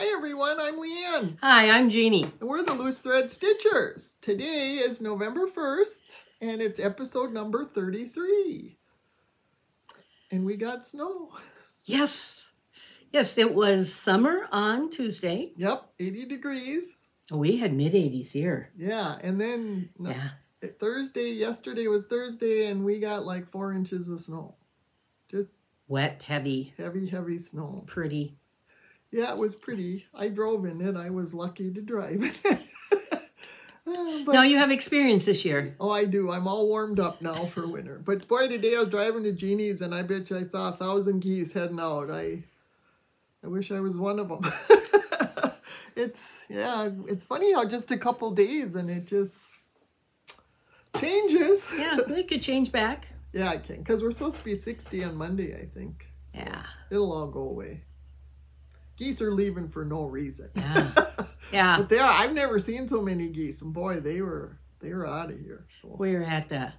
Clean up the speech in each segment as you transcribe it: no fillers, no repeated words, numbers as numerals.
Hi everyone, I'm LeAnn. Hi, I'm Jeannie. And we're the Loose Thread Stitchers. Today is November 1st and it's episode number 33. And we got snow. Yes. Yes, it was summer on Tuesday. Yep, 80 degrees. Oh, we had mid-80s here. Yeah, and then yesterday was Thursday and we got like 4 inches of snow. Just wet, heavy. Heavy snow. Pretty. Yeah, it was pretty. I drove in it. I was lucky to drive it. Now you have experience this year. Oh, I do. I'm all warmed up now for winter. But boy, today I was driving to Jeannie's and I bet you I saw 1,000 geese heading out. I wish I was one of them. It's funny how just a couple days and it just changes. Yeah, it could change back. Yeah, it can. Because we're supposed to be 60 on Monday, I think. So yeah. It'll all go away. Geese are leaving for no reason. Yeah. Yeah. But they are. I've never seen so many geese. And boy, they were out of here. So. We were at the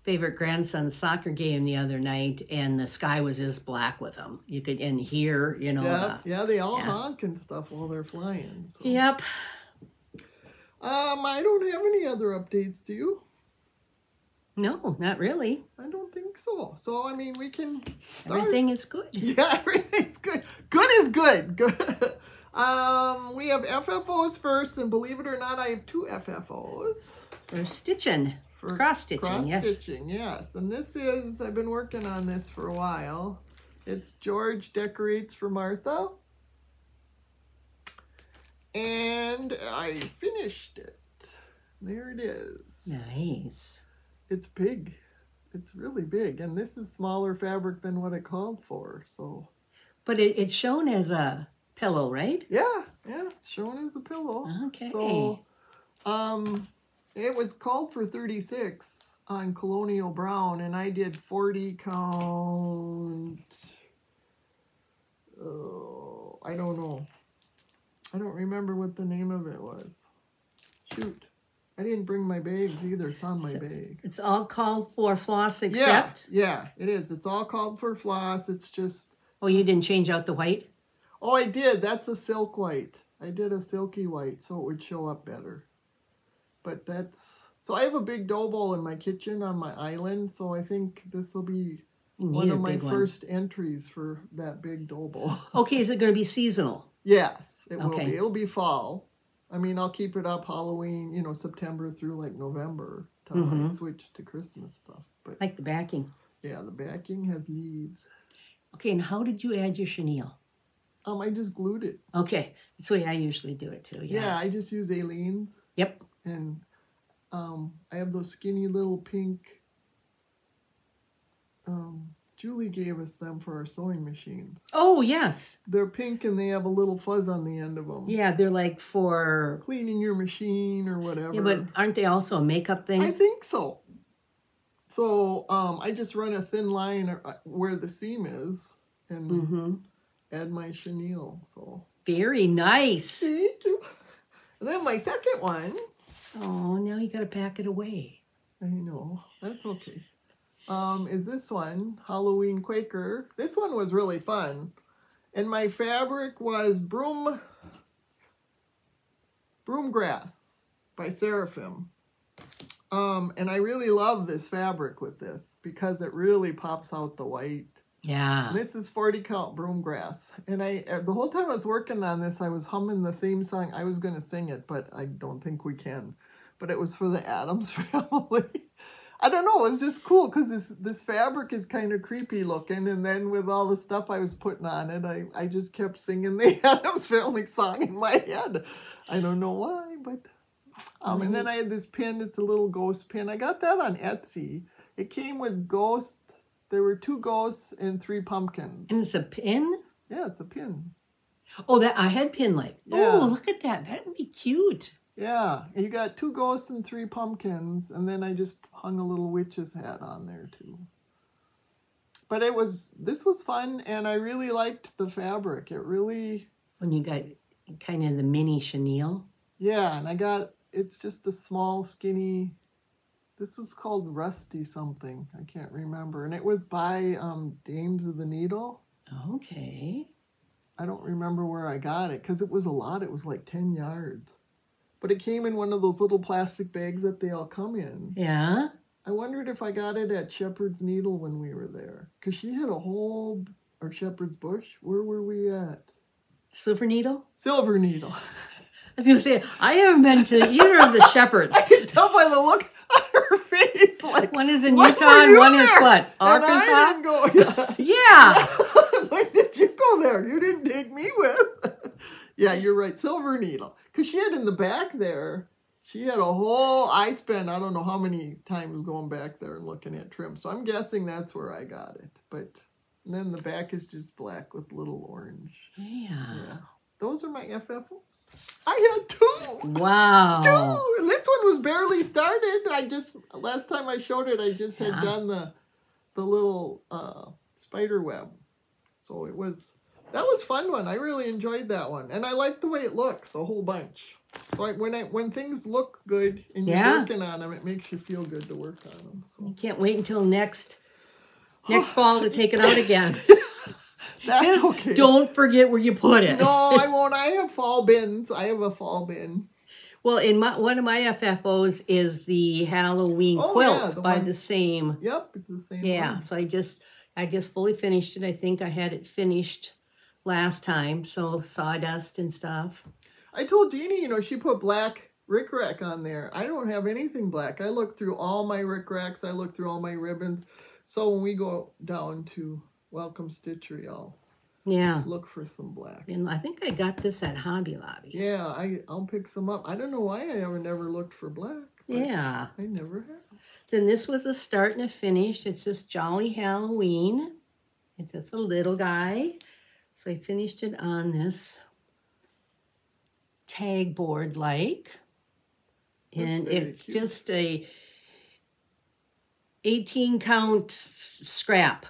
favorite grandson's soccer game the other night, and the sky was just black with them. You could hear, you know. Yeah, they all honk and stuff while they're flying. So. Yep. I don't have any other updates, do you? No, not really. I don't think so. So, I mean, we can start. Everything is good. Yeah, everything's good. Good is good. Good. We have FFOs first, and believe it or not, I have 2 FFOs. For stitching. For cross-stitching, yes. Cross-stitching, yes. And this is, I've been working on this for a while. It's George Decorates for Martha. And I finished it. There it is. Nice. It's big. It's really big. And this is smaller fabric than what it called for. So, but it's shown as a pillow, right? Yeah, it's shown as a pillow. Okay. So, it was called for 36 on Colonial Brown, and I did 40 count. Oh, I don't know. I don't remember what the name of it was. Shoot. I didn't bring my bags either. It's on my bag. It's all called for floss except? Yeah, it is. It's all called for floss. It's just... Oh, you didn't change out the white? Oh, I did. That's a silk white. I did a silky white so it would show up better. But that's... So I have a big dough bowl in my kitchen on my island, so I think this will be one of my first entries for that big dough bowl. Okay, is it going to be seasonal? Yes, it will be. It'll be fall. I mean, I'll keep it up Halloween, you know, September through like November till I switch to Christmas stuff. But like the backing. Yeah, the backing had leaves. Okay, and how did you add your chenille? I just glued it. Okay, that's the way I usually do it too. Yeah, I just use Aleene's. Yep. And I have those skinny little pink. Julie gave us them for our sewing machines. Oh, yes. They're pink and they have a little fuzz on the end of them. Yeah, they're like for... cleaning your machine or whatever. Yeah, but aren't they also a makeup thing? I think so. So I just run a thin line where the seam is and add my chenille. So very nice. Thank you. And then my second one. Oh, now you got to pack it away. I know. That's okay. Is this one, Halloween Quaker. This one was really fun. And my fabric was Broomgrass by Seraphim. And I really love this fabric with this because it really pops out the white. Yeah. And this is 40 count Broomgrass. And the whole time I was working on this, I was humming the theme song. I was going to sing it, but I don't think we can. But it was for the Addams Family. I don't know, it was just cool because this fabric is kind of creepy looking, and then with all the stuff I was putting on it, I just kept singing the Addams Family song in my head. I don't know why, but... and then I had this pin, it's a little ghost pin. I got that on Etsy. It came with ghost, there were 2 ghosts and 3 pumpkins. And it's a pin? Yeah, it's a pin. Oh, that I had pin like. Yeah. Oh, look at that. That would be cute. Yeah, you got 2 ghosts and 3 pumpkins, and then I just hung a little witch's hat on there too. But this was fun, and I really liked the fabric. It really... When you got kind of the mini chenille? Yeah, and it's just a small, skinny... This was called Rusty something. I can't remember. And it was by Dames of the Needle. Okay. I don't remember where I got it because it was a lot. It was like 10 yards. But it came in one of those little plastic bags that they all come in. Yeah. I wondered if I got it at Shepherd's Needle when we were there. Because she had a whole, or Shepherd's Bush. Where were we at? Silver Needle? Silver Needle. I was going to say, I haven't been to either of the Shepherds. I could tell by the look on her face. Like, one is in Utah and one is what? Arkansas? And I didn't go. Yeah. When did you go there? You didn't take me with. Yeah, you're right. Silver Needle. Because she had in the back there, she had a whole, I spent, I don't know how many times going back there and looking at trim. So I'm guessing that's where I got it. But and then the back is just black with little orange. Yeah. Those are my FFOs. I had 2. Wow. 2. And this one was barely started. Last time I showed it, I just had done the little spider web. So that was fun one. I really enjoyed that one. And I like the way it looks, a whole bunch. So when things look good and you're working on them, it makes you feel good to work on them. So. You can't wait until next fall to take it out again. That's just okay. Don't forget where you put it. No, I won't. I have fall bins. I have a fall bin. Well, one of my FFOs is the Halloween quilt by the same. Yep, it's the same one. So I just fully finished it. I think I had it finished last time. So sawdust and stuff. I told Jeannie, she put black rickrack on there. I don't have anything black. I looked through all my rickracks. I looked through all my ribbons. So when we go down to Welcome Stitchery, I'll look for some black. And I think I got this at Hobby Lobby. Yeah, I'll pick some up. I don't know why I never looked for black. Yeah. I never have. Then this was a start and a finish. It's just Jolly Halloween. It's just a little guy. So I finished it on this tag board and it's cute. Just a 18 count scrap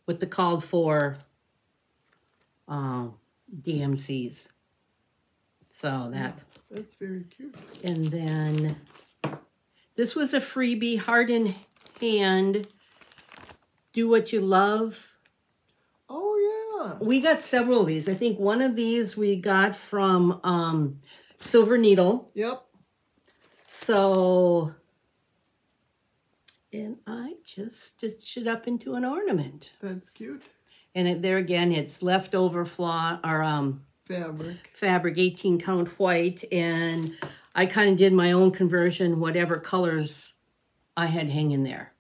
with the called for DMCs. So that's very cute. And then this was a freebie, Heart in Hand, Do What You Love. Oh, yeah. We got several of these. I think one of these we got from Silver Needle. Yep. So, and I just stitched it up into an ornament. That's cute. And there again, it's leftover fabric, 18 count white, and I kind of did my own conversion, whatever colors I had hanging there.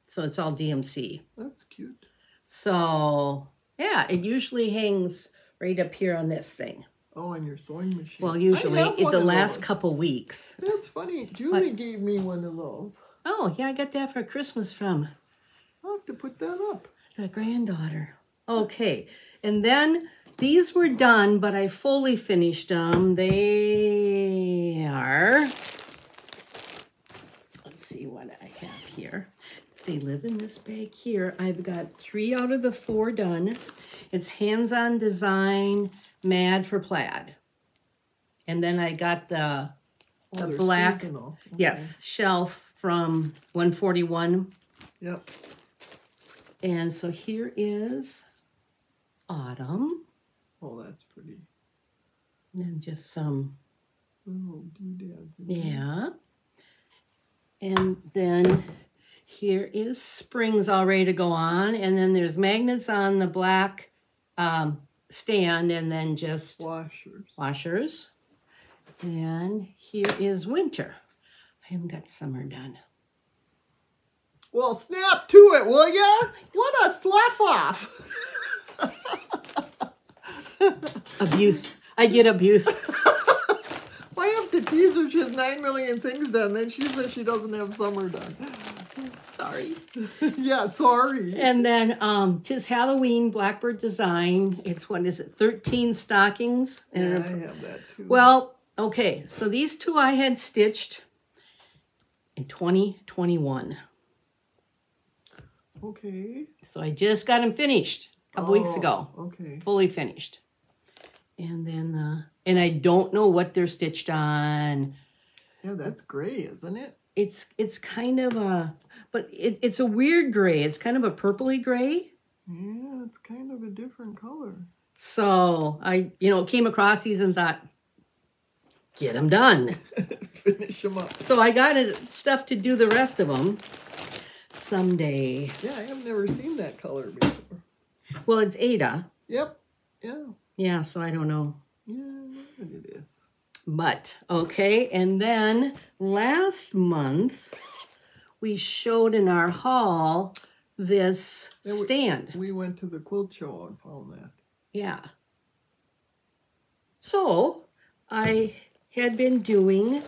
So it's all DMC. That's cute. So, yeah, it usually hangs right up here on this thing. Oh, on your sewing machine. Well, usually in the last couple weeks. That's funny. Julie gave me one of those. Oh, yeah, I got that for Christmas from. I'll have to put that up. The granddaughter. Okay, and then these were done, but I fully finished them. They are, let's see what I have here. They live in this bag here. I've got 3 out of the 4 done. It's Hands-On Design, Mad for Plaid. And then I got the black, yes, shelf from 141. Yep. And so here is Autumn. Oh, that's pretty. And just some little doodads. Yeah. And then here is Spring's all ready to go on. And then there's magnets on the black stand, and then just washers. And here is Winter. I haven't got summer done. Well, snap to it, will ya? What a slough off. Abuse. I get abuse. Why have to tease her? She has 9 million things done. Then she says she doesn't have summer done. Sorry. Yeah, sorry. And then 'Tis Halloween Blackbird Design. It's, 13 stockings. And yeah, I have that too. Well, okay. So these 2 I had stitched in 2021. Okay. So I just got them finished a couple weeks ago. Okay. Fully finished. And then, and I don't know what they're stitched on. Yeah, that's gray, isn't it? It's kind of a, but it's a weird gray. It's kind of a purpley gray. Yeah, it's kind of a different color. So I, came across these and thought, get them done. Finish them up. So I got stuff to do the rest of them someday. Yeah, I have never seen that color before. Well, it's Ada. Yep. Yeah. Yeah, so I don't know. Yeah, I know what it is. But, okay, and then last month, we showed in our haul this stand. We went to the quilt show and found that. Yeah. So, I had been doing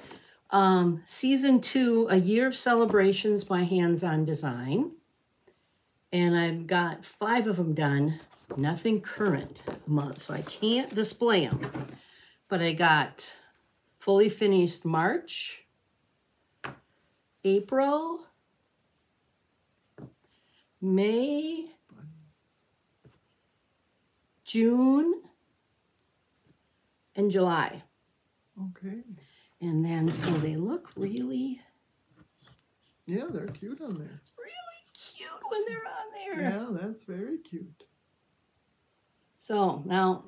season 2, A Year of Celebrations by Hands-On Design. And I've got 5 of them done. Nothing current month, so I can't display them. But I got fully finished March, April, May, June, and July. Okay. And then, so they look really... Yeah, they're cute on there. Really cute when they're on there. Yeah, that's very cute. So now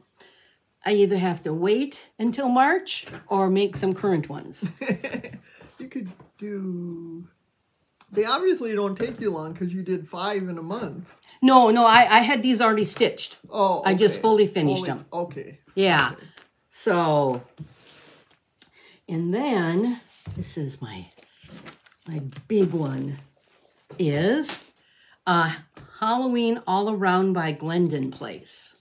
I either have to wait until March or make some current ones. You could do... They obviously don't take you long because you did 5 in a month. No, I had these already stitched. Oh, okay. I just fully finished them. Okay. Yeah. Okay. So, and then this is my big one is Halloween All Around by Glendon Place.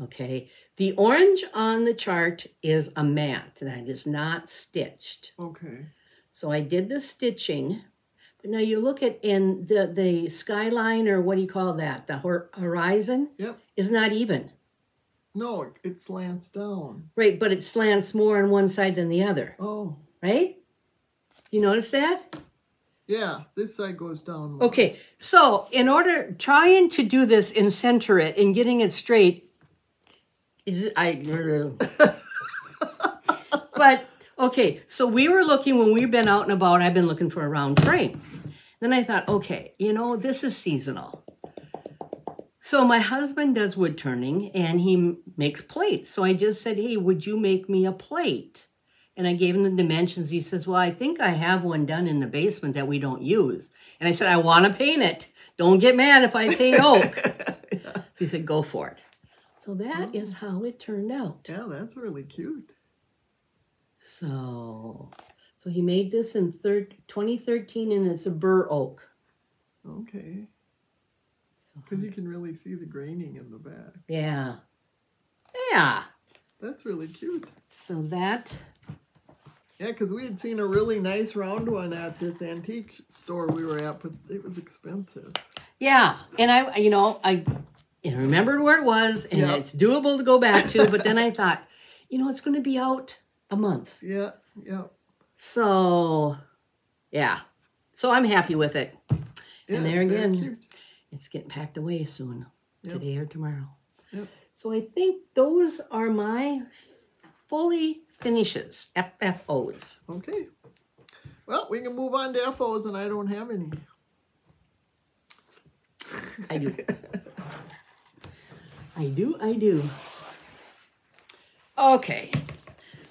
Okay. The orange on the chart is a mat that is not stitched. Okay. So I did the stitching. But now you look at in the skyline, or what do you call that? The horizon. Yep. Is not even. No, it slants down. Right, but it slants more on one side than the other. Oh. Right? You notice that? Yeah, this side goes down more. Okay, so in order, trying to do this and center it and getting it straight, but, okay, so we were looking, when we've been out and about, I've been looking for a round frame. Then I thought, okay, this is seasonal. So my husband does wood turning and he makes plates. So I just said, hey, would you make me a plate? And I gave him the dimensions. He says, well, I think I have one done in the basement that we don't use. And I said, I want to paint it. Don't get mad if I paint oak. Yeah. So he said, go for it. So that is how it turned out. Yeah, that's really cute. So he made this in 2013, and it's a bur oak. Okay. Because you can really see the graining in the back. Yeah. Yeah. That's really cute. So that... Yeah, because we had seen a really nice round one at this antique store we were at, but it was expensive. Yeah, and I remembered where it was, and it's doable to go back to, but then I thought, it's going to be out a month. Yeah, yeah. So, yeah. So I'm happy with it. Yeah, and there again, cute. It's getting packed away soon, today or tomorrow. Yep. So I think those are my fully finishes, FFOs. Okay. Well, we can move on to FOs, and I don't have any. I do. I do. Okay.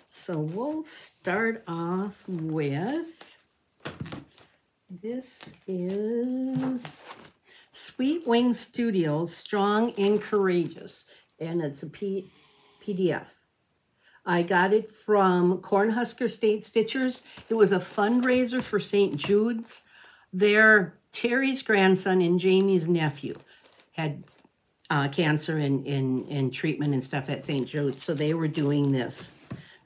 So we'll start off with, this is Sweet Wing Studios, Strong and Courageous, and it's a PDF. I got it from Cornhusker State Stitchers. It was a fundraiser for St. Jude's. Terry's grandson and Jamie's nephew had cancer and treatment and stuff at St. Jude's, so they were doing this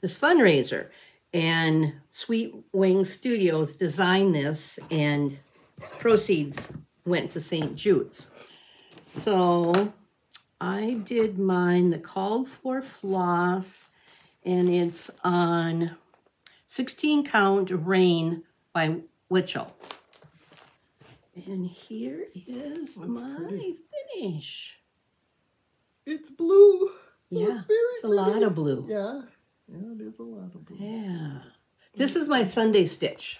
fundraiser. And Sweet Wing Studios designed this, and proceeds went to St. Jude's. So I did mine, the Called For Floss, and it's on 16 Count Rain by Witchell. And here is my finish. It's blue. So yeah, it's a lot of blue. Yeah, it is a lot of blue. Yeah. This is my Sunday stitch.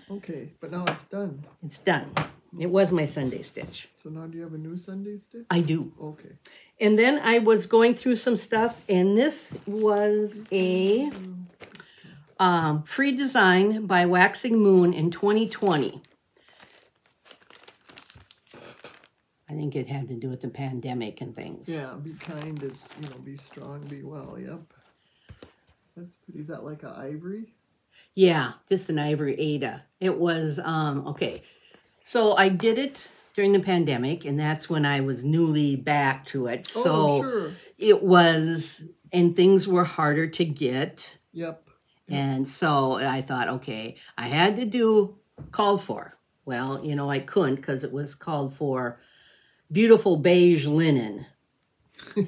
Okay, but now it's done. It's done. It was my Sunday stitch. So now do you have a new Sunday stitch? I do. Okay. And then I was going through some stuff, and this was a free design by Waxing Moon in 2020. I think it had to do with the pandemic and things. Yeah, be kind, be strong, be well. Yep. That's pretty. Is that like an ivory? Yeah, just an ivory Ada. It was, okay. So I did it during the pandemic, and that's when I was newly back to it. So sure. It was, and things were harder to get. Yep. And so I thought, okay, I had to do called for. Well, I couldn't because it was called for beautiful beige linen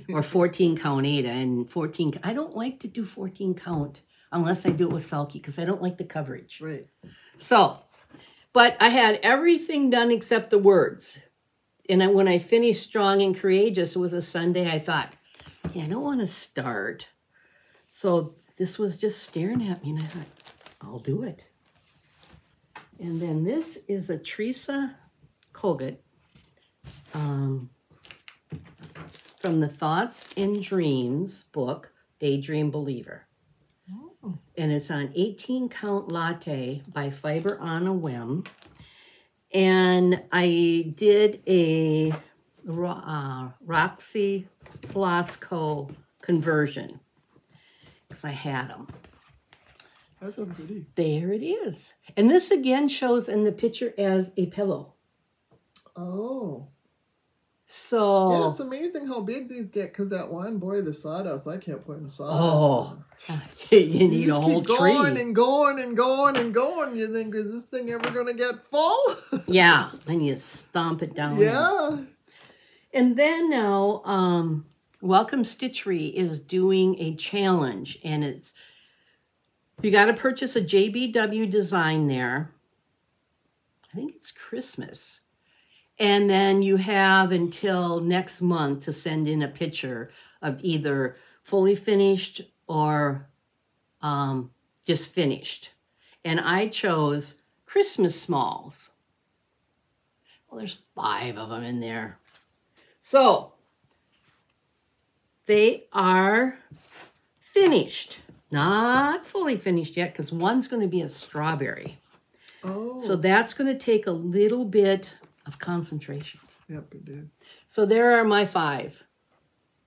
or 14 count Ada. And 14, I don't like to do 14 count unless I do it with sulky because I don't like the coverage. Right. So, but I had everything done except the words. And when I finished Strong and Courageous, it was a Sunday, I thought, yeah, I don't want to start. So this was just staring at me, and I thought, I'll do it. And then this is a Teresa Kogut from the Thoughts and Dreams book, Daydream Believer. Oh. And it's on 18 count latte by Fiber on a Whim. And I did a Roxy Flosco conversion because I had them. That's so pretty. There it is. And this again shows in the picture as a pillow. Oh. So. Yeah, it's amazing how big these get because that one, boy, the sawdust, I can't put in sawdust. Oh. You need a whole keep tree. Going and going and going and going. You think, is this thing ever going to get full? Yeah. Then you stomp it down. Yeah. And then now, Welcome Stitchery is doing a challenge, and it's, you got to purchase a JBW design there. I think it's Christmas. And then you have until next month to send in a picture of either fully finished or just finished. And I chose Christmas smalls. Well, there's 5 of them in there. So they are finished. Not fully finished yet because one's going to be a strawberry. Oh. So that's going to take a little bit of concentration. Yep, it did. So there are my 5.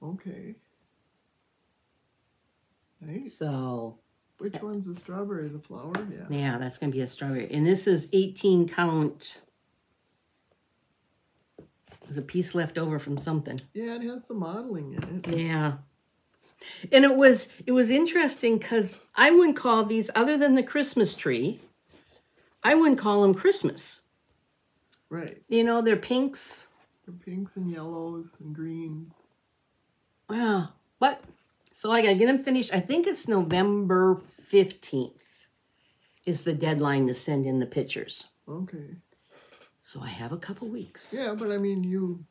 Okay. Nice. So. Which one's the strawberry? The flower? Yeah. Yeah, that's going to be a strawberry. And this is 18 count. There's a piece left over from something. Yeah, it has some modeling in it. Yeah. And it was interesting because I wouldn't call these, other than the Christmas tree, I wouldn't call them Christmas. Right. They're pinks. They're pinks and yellows and greens. Wow. But, so I got to get them finished. I think it's November 15th is the deadline to send in the pictures. Okay. So I have a couple weeks. Yeah, but I mean, you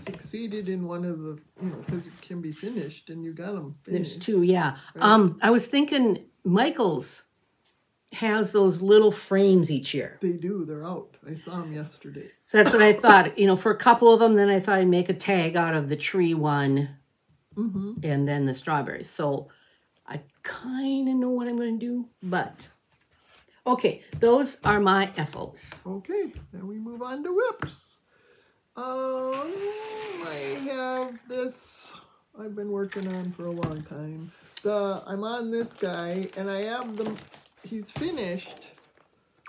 succeeded in one of the, because it can be finished, and you got them finished. There's 2, yeah. Right. I was thinking Michael's has those little frames each year. They do. They're out. I saw them yesterday. So that's what I thought. For a couple of them, then I thought I'd make a tag out of the tree one and then the strawberries. So I kind of know what I'm going to do, but okay, those are my FOs. Okay, then we move on to whips. I have this I've been working on for a long time. I'm on this guy, and I have them. He's finished.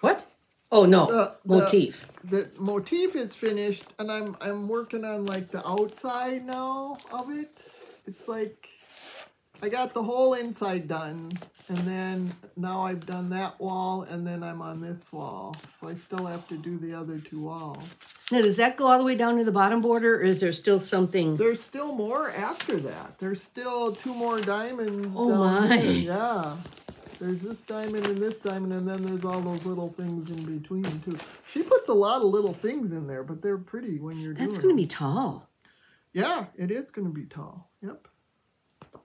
What? Oh no, motif. The motif is finished, and I'm working on like the outside now of it. It's like I got the whole inside done, and then now I've done that wall, and then I'm on this wall. So I still have to do the other 2 walls. Now, does that go all the way down to the bottom border, or is there still something? There's still more after that. There's still 2 more diamonds. Oh down my! here. Yeah. There's this diamond and this diamond, and then there's all those little things in between too. She puts a lot of little things in there, but they're pretty when you're doing it. That's going to be tall. Yeah, it is going to be tall. Yep. I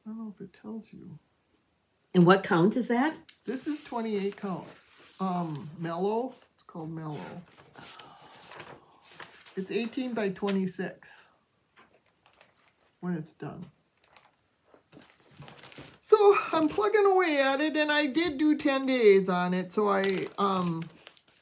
don't know if it tells you. And what count is that? This is 28 count. Mellow. It's called Mellow. It's 18 by 26 when it's done. So I'm plugging away at it, and I did do 10 days on it. So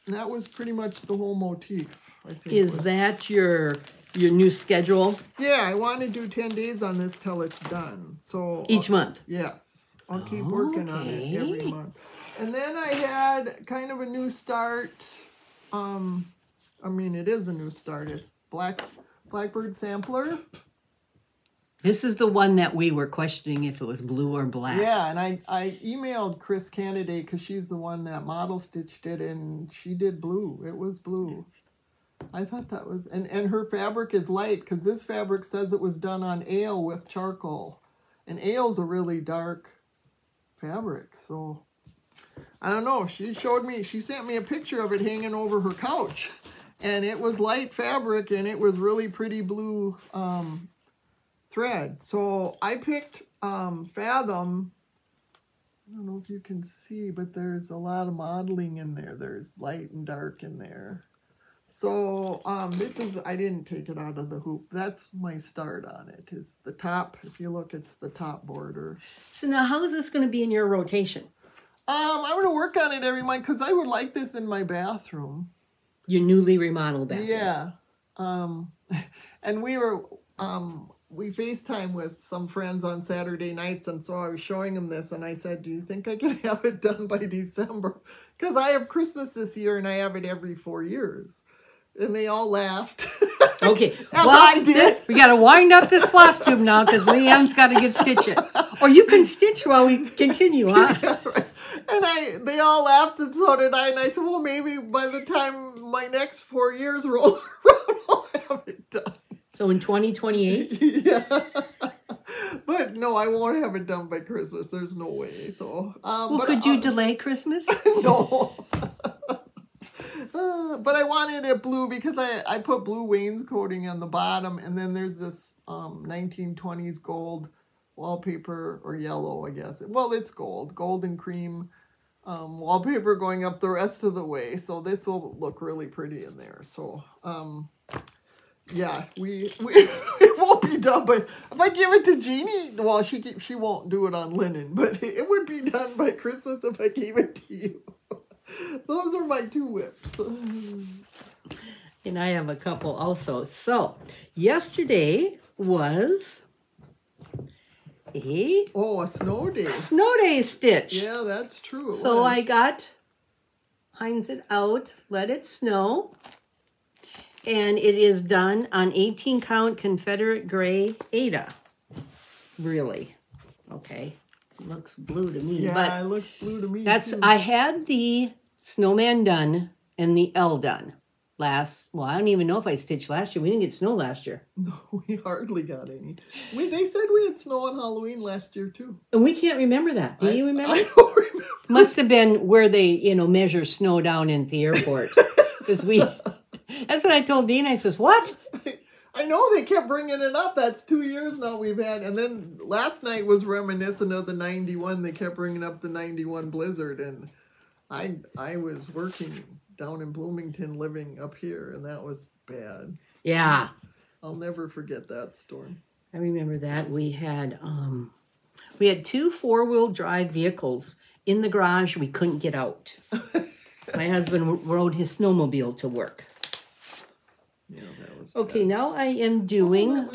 that was pretty much the whole motif, I think. Is that your new schedule? Yeah, I want to do 10 days on this till it's done. So each month? Yes. I'll keep working on it every month. And then I had kind of a new start. I mean, it is a new start. It's Blackbird Sampler. This is the one that we were questioning if it was blue or black. Yeah, and I emailed Chris Candidate because she's the one that model stitched it, and she did blue. It was blue. I thought that was, and her fabric is light because this fabric says it was done on ale with charcoal. And ale's a really dark fabric, so I don't know. She sent me a picture of it hanging over her couch. And it was light fabric, and it was really pretty blue thread. So I picked Fathom. I don't know if you can see, but there's a lot of modeling in there. There's light and dark in there. So this is, I didn't take it out of the hoop. That's my start on it, is the top. If you look, it's the top border. So now how is this going to be in your rotation? I'm going to work on it every month because I would like this in my bathroom. Your newly remodeled bathroom. Yeah. And we FaceTime with some friends on Saturday nights, and so I was showing them this, and I said, do you think I can have it done by December? Because I have Christmas this year, and I have it every 4 years. And they all laughed. Okay. Well, I did. We got to wind up this Flosstube now because LeAnn's got to get stitching. Or you can stitch while we continue, huh? Yeah, right. And they all laughed, and so did I. And I said, well, maybe by the time my next 4 years roll around, I'll have it done. So in 2028? Yeah. But no, I won't have it done by Christmas. There's no way. So, well, could you delay Christmas? No. But I wanted it blue because I put blue wainscoting on the bottom, and then there's this 1920s gold wallpaper, or yellow, I guess. Well, it's gold and cream wallpaper going up the rest of the way. So this will look really pretty in there. So, yeah, it won't be done, but if I give it to Jeannie, well, she won't do it on linen, but it would be done by Christmas if I gave it to you. Those are my 2 whips. And I have a couple also. So, yesterday was a snow day. Snow day stitch. Yeah, that's true. So I got Heinz it out, let it snow. And it is done on 18 count Confederate gray Ada. Really. Okay. Looks blue to me. Yeah, but it looks blue to me that's too. I had the snowman done and the L done I don't even know if I stitched last year. We didn't get snow last year. No, we hardly got any. They said we had snow on Halloween last year too. And we can't remember that. Do you remember? I don't remember. Must have been where they, measure snow down at the airport. Because that's what I told Dean. I says, what? I know they kept bringing it up. That's 2 years now we've had. And then last night was reminiscent of the 91. They kept bringing up the 91 blizzard. And I was working down in Bloomington, living up here, and that was bad. Yeah. I'll never forget that storm. I remember that. We had 2 4-wheel drive vehicles in the garage. We couldn't get out. My husband rode his snowmobile to work. Yeah, that was okay, bad. now I am doing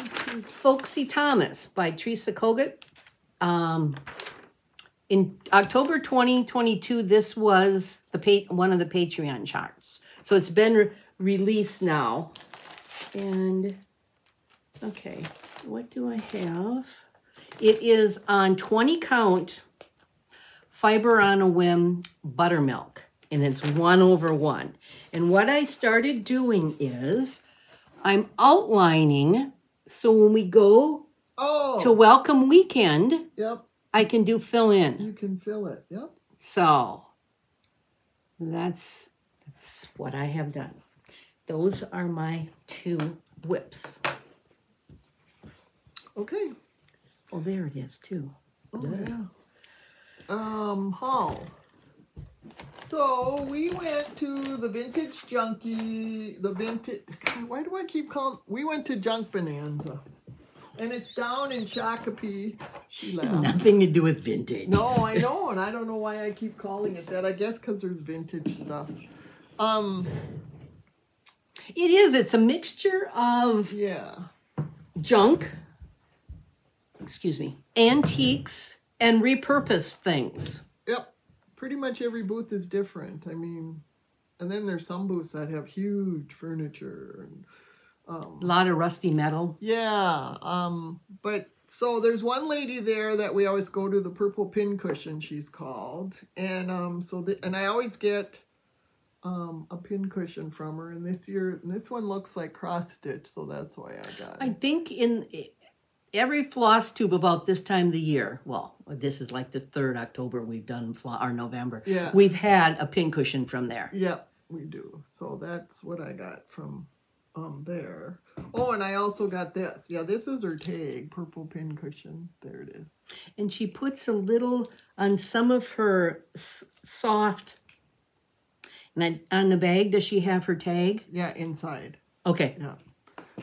Folksy Thomas by Teresa Kogut. In October 2022, this was one of the Patreon charts. So it's been released now. And, okay, what do I have? It is on 20 count Fiber on a Whim buttermilk. And it's 1/1. And what I started doing is I'm outlining, so when we go to Welcome Weekend, yep, I can do fill in. you can fill it. Yep. So that's what I have done. Those are my 2 whips. Okay. Oh, there it is too. Oh, yeah. Haul. So we went to the Vintage Junkie, God, why do I keep calling, we went to Junk Bonanza. And it's down in Shakopee. She laughed. Nothing to do with vintage. No, I know, and I don't know why I keep calling it that. I guess because there's vintage stuff. It is. It's a mixture of junk, excuse me, antiques, and repurposed things. Yep. Pretty much every booth is different. I mean, and then there's some booths that have huge furniture and a lot of rusty metal. Yeah. But so there's one lady there that we always go to, the Purple Pincushion, she's called. And and I always get a pincushion from her. And this one looks like cross stitch, so that's why I got it. I think in every Flosstube about this time of the year, well, this is like the 3rd October we've done, or November. Yeah. We've had a pincushion from there. Yep, we do. So that's what I got from there. Oh, and I also got this. Yeah, this is her tag, Purple Pincushion. There it is. And she puts a little on some of her soft. And on the bag, does she have her tag? Yeah, inside. Okay. Yeah.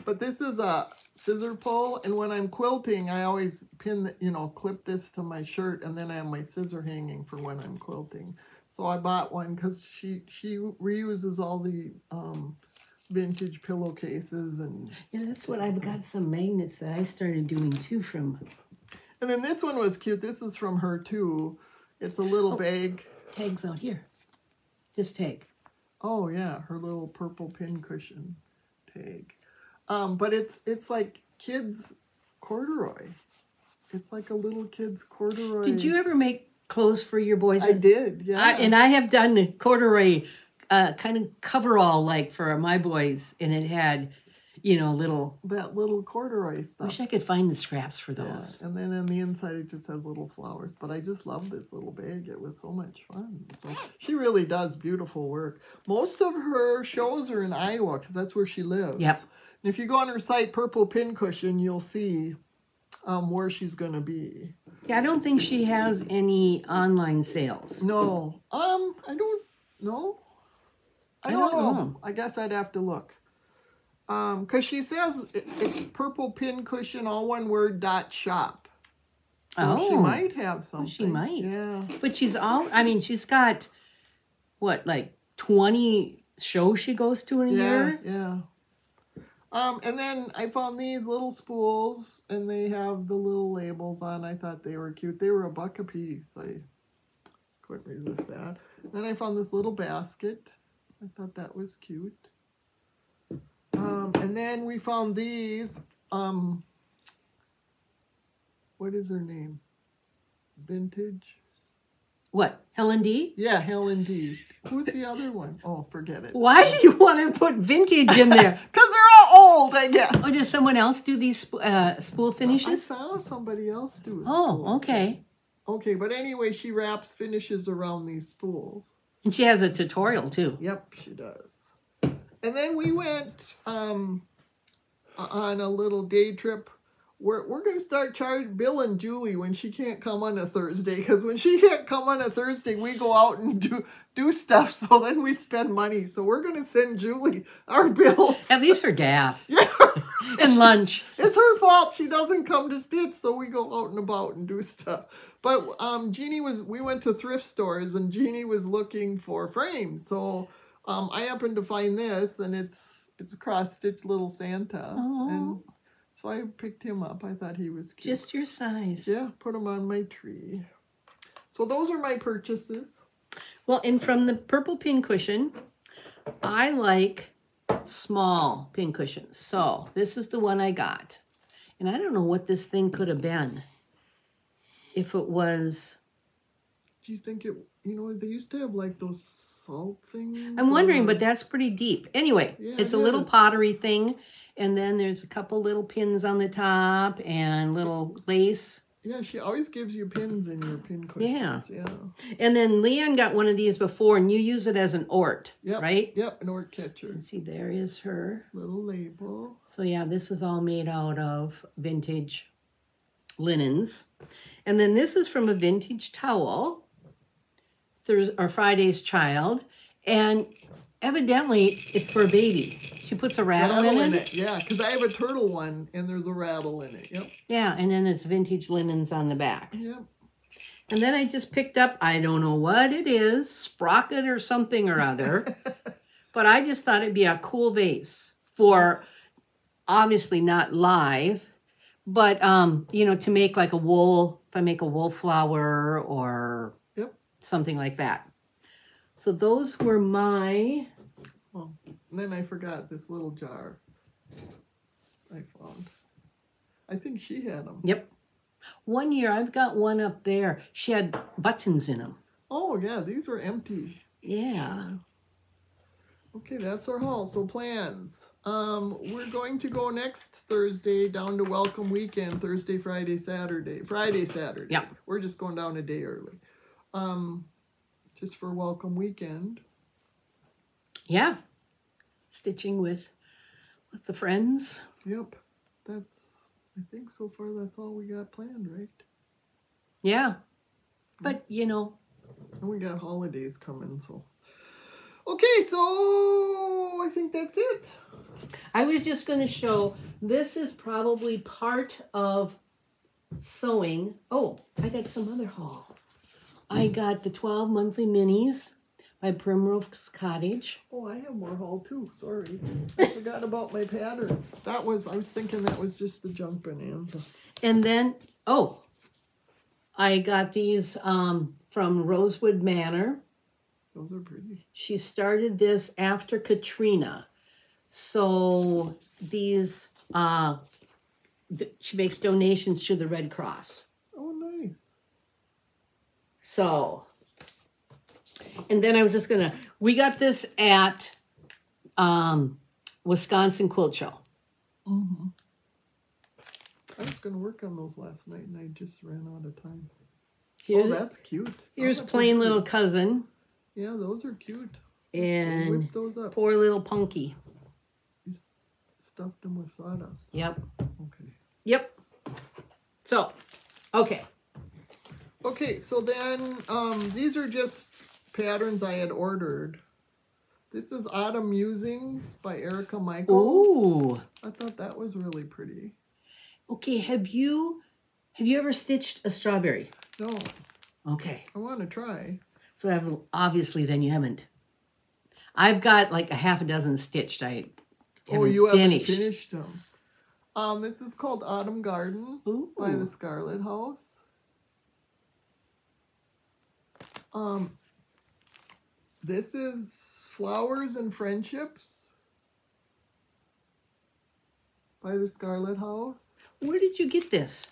But this is a scissor pull, and when I'm quilting, I always pin, clip this to my shirt, and then I have my scissor hanging for when I'm quilting. So I bought one because she reuses all the vintage pillowcases and that's what I've got, some magnets that I started doing too from. And then this one was cute. This is from her too. It's a little bag. Tags out here. This tag. Oh yeah, her little purple pincushion tag. But it's like kids corduroy. It's like a little kid's corduroy. Did you ever make clothes for your boys? I did, yeah. And I have done corduroy kind of coverall like for my boys, and it had, that little corduroy stuff. Wish I could find the scraps for those. Yeah. And then on the inside it just has little flowers. But I just love this little bag. It was so much fun. So she really does beautiful work. Most of her shows are in Iowa because that's where she lives. Yep. And if you go on her site, Purple Pincushion, you'll see where she's going to be. Yeah, I don't think she has any online sales. No. I don't know. I don't know. I guess I'd have to look. Because she says it's Purple Pincushion, all one word, .shop. So she might have something. She might. Yeah. But she's got, what, like 20 shows she goes to in a year? Yeah. And then I found these little spools, and they have the little labels on. I thought they were cute. They were $1 a piece. I couldn't resist that. Then I found this little basket. I thought that was cute. And then we found these. What is her name? Vintage. What? Helen D? Yeah, Helen D. Who's the other one? Oh, forget it. Why do you want to put vintage in there? Because they're all old, I guess. Oh, does someone else do these spool finishes? I saw somebody else do it. Oh, okay. Okay, but anyway, she wraps finishes around these spools. And she has a tutorial, too. Yep, she does. And then we went on a little day trip. We're going to start billing Julie when she can't come on a Thursday. Because when she can't come on a Thursday, we go out and do stuff. So then we spend money. So we're going to send Julie our bills. At least for gas. Yeah. And lunch. It's her fault she doesn't come to stitch. So we go out and about and do stuff. But we went to thrift stores, and Jeannie was looking for frames. So I happened to find this, and it's a cross-stitch little Santa. Oh. And so I picked him up. I thought he was cute. Just your size. Yeah, put him on my tree. So those are my purchases. Well, and from the Purple Pincushion, I like small pincushions. So this is the one I got. And I don't know what this thing could have been. If it was... Do you think they used to have like those salt things? I'm wondering, but that's pretty deep. Anyway, yeah, it's a little pottery thing. And then there's a couple little pins on the top and little lace. Yeah, she always gives you pins in your pin cushions. Yeah. And then LeAnn got one of these before, and you use it as an ort, right? Yep, an ort catcher. And see, there is her little label. So yeah, this is all made out of vintage linens. And then this is from a vintage towel Friday's child, and evidently it's for a baby. She puts a rattle in it. Yeah, because I have a turtle one, and there's a rattle in it. Yep. Yeah, and then it's vintage linens on the back. Yep. And then I just picked up, I don't know what it is, sprocket or something or other, but I just thought it'd be a cool vase for, obviously not live, but, you know, to make like a wool, if I make a wool flower or something like that. So those were my... Oh, and then I forgot this little jar I found. I think she had them. Yep. One year, I've got one up there. She had buttons in them. Oh, yeah, these were empty. Yeah. Okay, that's our haul. So plans. We're going to go next Thursday down to Welcome Weekend, Thursday, Friday, Saturday. Friday, Saturday. Yep. We're just going down a day early. Just for Welcome Weekend. Yeah. Stitching with the friends. Yep. I think so far that's all we got planned, right? Yeah. But, you know. And we got holidays coming, so. Okay, so I think that's it. I was just going to show, this is probably part of sewing. Oh, I got some other haul. I got the 12 monthly minis by Primrose Cottage. Oh, I have more haul too. Sorry. I forgot about my patterns. I was thinking that was just the junk bonanza. And then, oh, I got these from Rosewood Manor. Those are pretty. She started this after Katrina. So these, she makes donations to the Red Cross. Oh, nice. So, and then I was just gonna, we got this at Wisconsin Quilt Show. Mm-hmm. I was gonna work on those last night and I just ran out of time. Oh, that's cute. Here's Plain Little Cousin. Yeah, those are cute. And whip those up. Poor Little Punky. You stuffed them with sawdust. Yep. Okay. Yep. So, okay. Okay, so then these are just patterns I had ordered. This is Autumn Musings by Erica Michaels. Ooh. I thought that was really pretty. Okay, have you ever stitched a strawberry? No. Okay. I want to try. So obviously then you haven't. I've got like a half a dozen stitched. I haven't haven't finished them. This is called Autumn Garden by the Scarlet House. This is Flowers and Friendships by the Scarlet House. Where did you get this?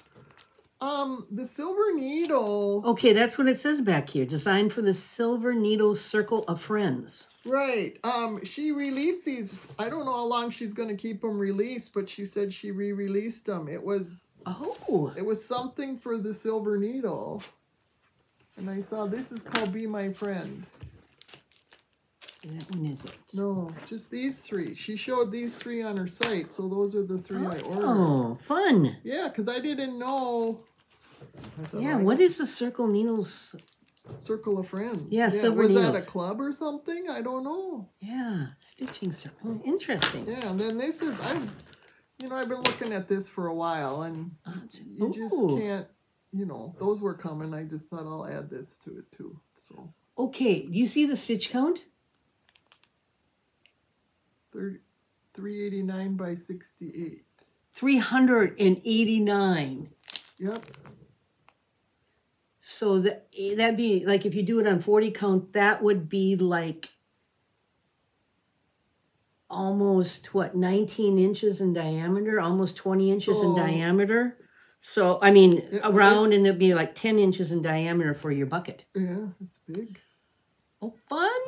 The Silver Needle. Okay, that's what it says back here. Designed for the Silver Needle Circle of Friends. Right. She released these. I don't know how long she's going to keep them released, but she said she re-released them. It was something for the Silver Needle. And I saw this is called Be My Friend. That one isn't. No, just these three. She showed these three on her site, so those are the three I ordered. Oh, fun. Yeah, because I didn't know. Yeah, what is the Circle Needles? Circle of Friends. Yeah, Silver Needles. Was that a club or something? I don't know. Yeah, stitching circle. Interesting. Yeah, and then this is, I've been looking at this for a while, and you just can't, those were coming. I just thought I'll add this to it too. So. Okay, do you see the stitch count? 389 by 68. 389. Yep. So that'd be like, if you do it on 40 count, that would be like almost 19 inches in diameter, almost 20 inches in diameter. So I mean, around, and it'd be like 10 inches in diameter for your bucket. Yeah, it's big. Oh, fun.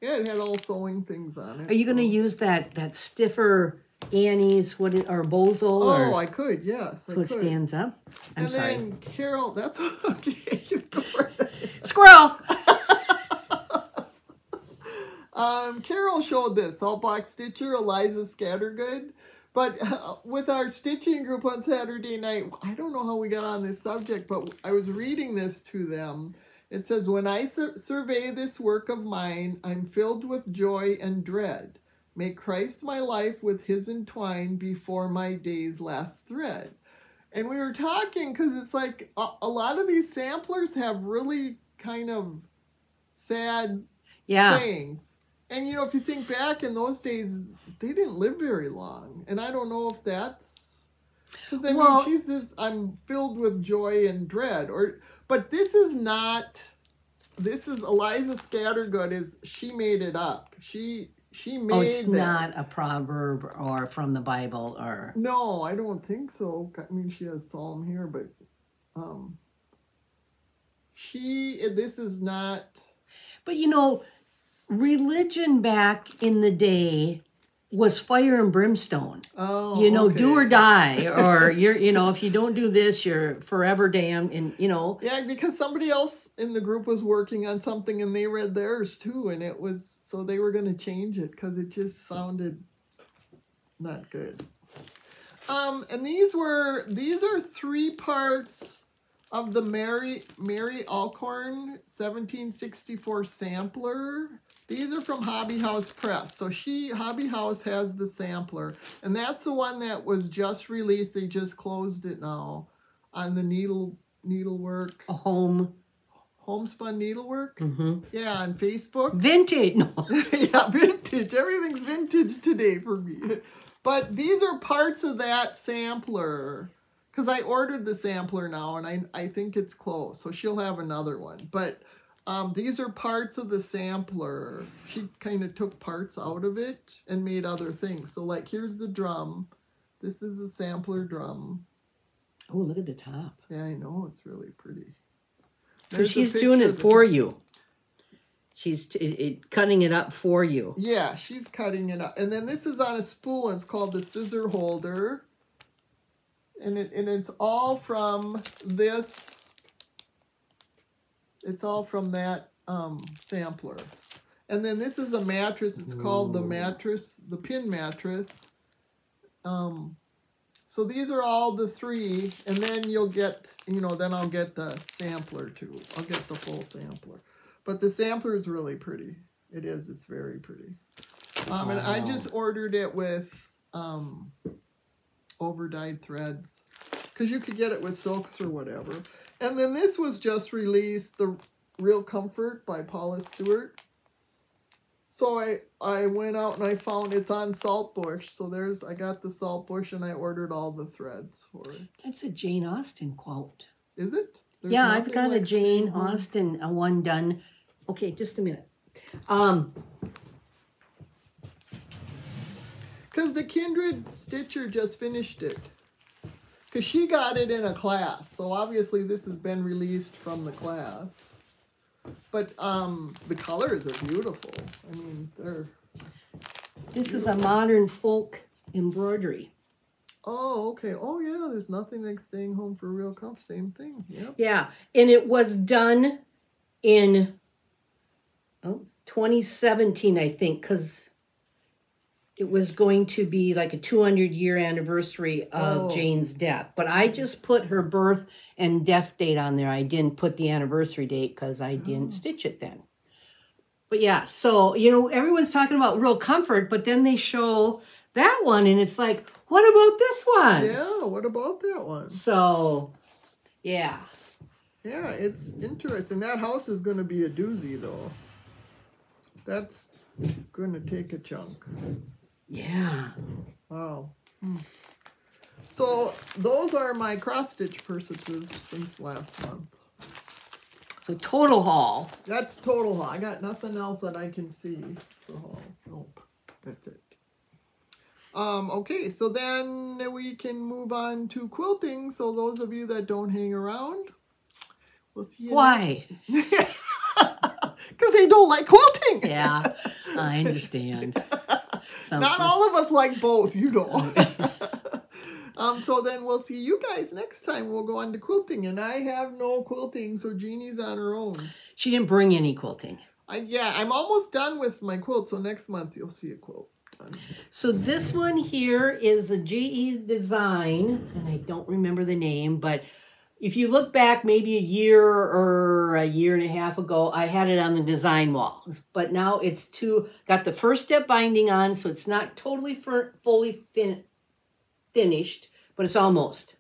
Yeah, it had all sewing things on it. Are you going to use that stiffer Annie's or Bozel? Oh, I could, yes. So it stands up. I'm sorry. And then Carol, that's okay. You go for it. Squirrel. Carol showed this Saltbox Stitcher, Eliza Scattergood. But with our stitching group on Saturday night, I don't know how we got on this subject, but I was reading this to them. It says, when I survey this work of mine, I'm filled with joy and dread. Make Christ my life with his entwine before my day's last thread. And we were talking because it's like a lot of these samplers have really kind of sad sayings. And, you know, if you think back in those days, they didn't live very long. And I don't know if that's... Because, I mean, she says, I'm filled with joy and dread. But this is not... This is Eliza Scattergood. She made it up. She made it's not a proverb or from the Bible or... No, I don't think so. I mean, she has Psalm here, but... This is not... But, you know... Religion back in the day was fire and brimstone. Oh, you know, okay. do or die, or you're, you know, if you don't do this, you're forever damned. And you know, yeah, because somebody else in the group was working on something and they read theirs too, and it was so they were going to change it because it just sounded not good. And these are 3 parts of the Mary Alcorn 1764 sampler. These are from Hobby House Press. So Hobby House has the sampler. And that's the one that was just released. They just closed it now on the needlework. Homespun needlework. Mm-hmm. Yeah, on Facebook. Vintage. No. Yeah, vintage. Everything's vintage today for me. But these are parts of that sampler. Because I ordered the sampler now, and I think it's close. So she'll have another one. But... these are parts of the sampler. She kind of took parts out of it and made other things. So, like, here's the drum. This is a sampler drum. Oh, look at the top. Yeah, I know. It's really pretty. So she's doing it for you. She's cutting it up for you. Yeah, she's cutting it up. And then this is on a spool, and it's called the scissor holder. And it's all from this... It's all from that sampler. And then this is a mattress. It's called the pin mattress. So these are all the 3. And then you'll get, you know, then I'll get the sampler too. I'll get the full sampler. But the sampler is really pretty. It is. It's very pretty. And I just ordered it with over-dyed threads. Because you could get it with silks or whatever. And then this was just released, The Real Comfort by Paula Stewart. So I went out and I found it's on Saltbush. So I got the Saltbush and I ordered all the threads for it. That's a Jane Austen quote. Is it? There's yeah, I've got a Jane Austen one done. Okay, just a minute. Because the Kindred Stitcher just finished it. Because she got it in a class. So obviously this has been released from the class. But the colors are beautiful. I mean, they're... This is a modern folk embroidery. Oh, okay. Oh, yeah. There's nothing like staying home for real comfort. Same thing. Yep. Yeah. And it was done in 2017, I think, because... It was going to be like a 200-year anniversary of Jane's death. But I just put her birth and death date on there. I didn't put the anniversary date because I didn't stitch it then. But yeah, so, you know, everyone's talking about Real Comfort, but then they show that one, and it's like, what about this one? Yeah, what about that one? So, yeah. Yeah, it's interesting. That house is going to be a doozy, though. That's going to take a chunk. Yeah. Wow. So those are my cross-stitch purchases since last month. So total haul. That's total haul. I got nothing else that I can see for haul. Nope. That's it. Okay, so then we can move on to quilting. So those of you that don't hang around, we'll see you. Why? Because they don't like quilting. Yeah, I understand. Not all of us like both, you know. So then we'll see you guys next time. We'll go on to quilting. And I have no quilting, so Jeannie's on her own. She didn't bring any quilting. Yeah, I'm almost done with my quilt, so next month you'll see a quilt done. So this one here is a GE design, and I don't remember the name, but if you look back maybe a year or a year and a half ago, I had it on the design wall. But now it's got the first step binding on, so it's not totally fully finished, but it's almost.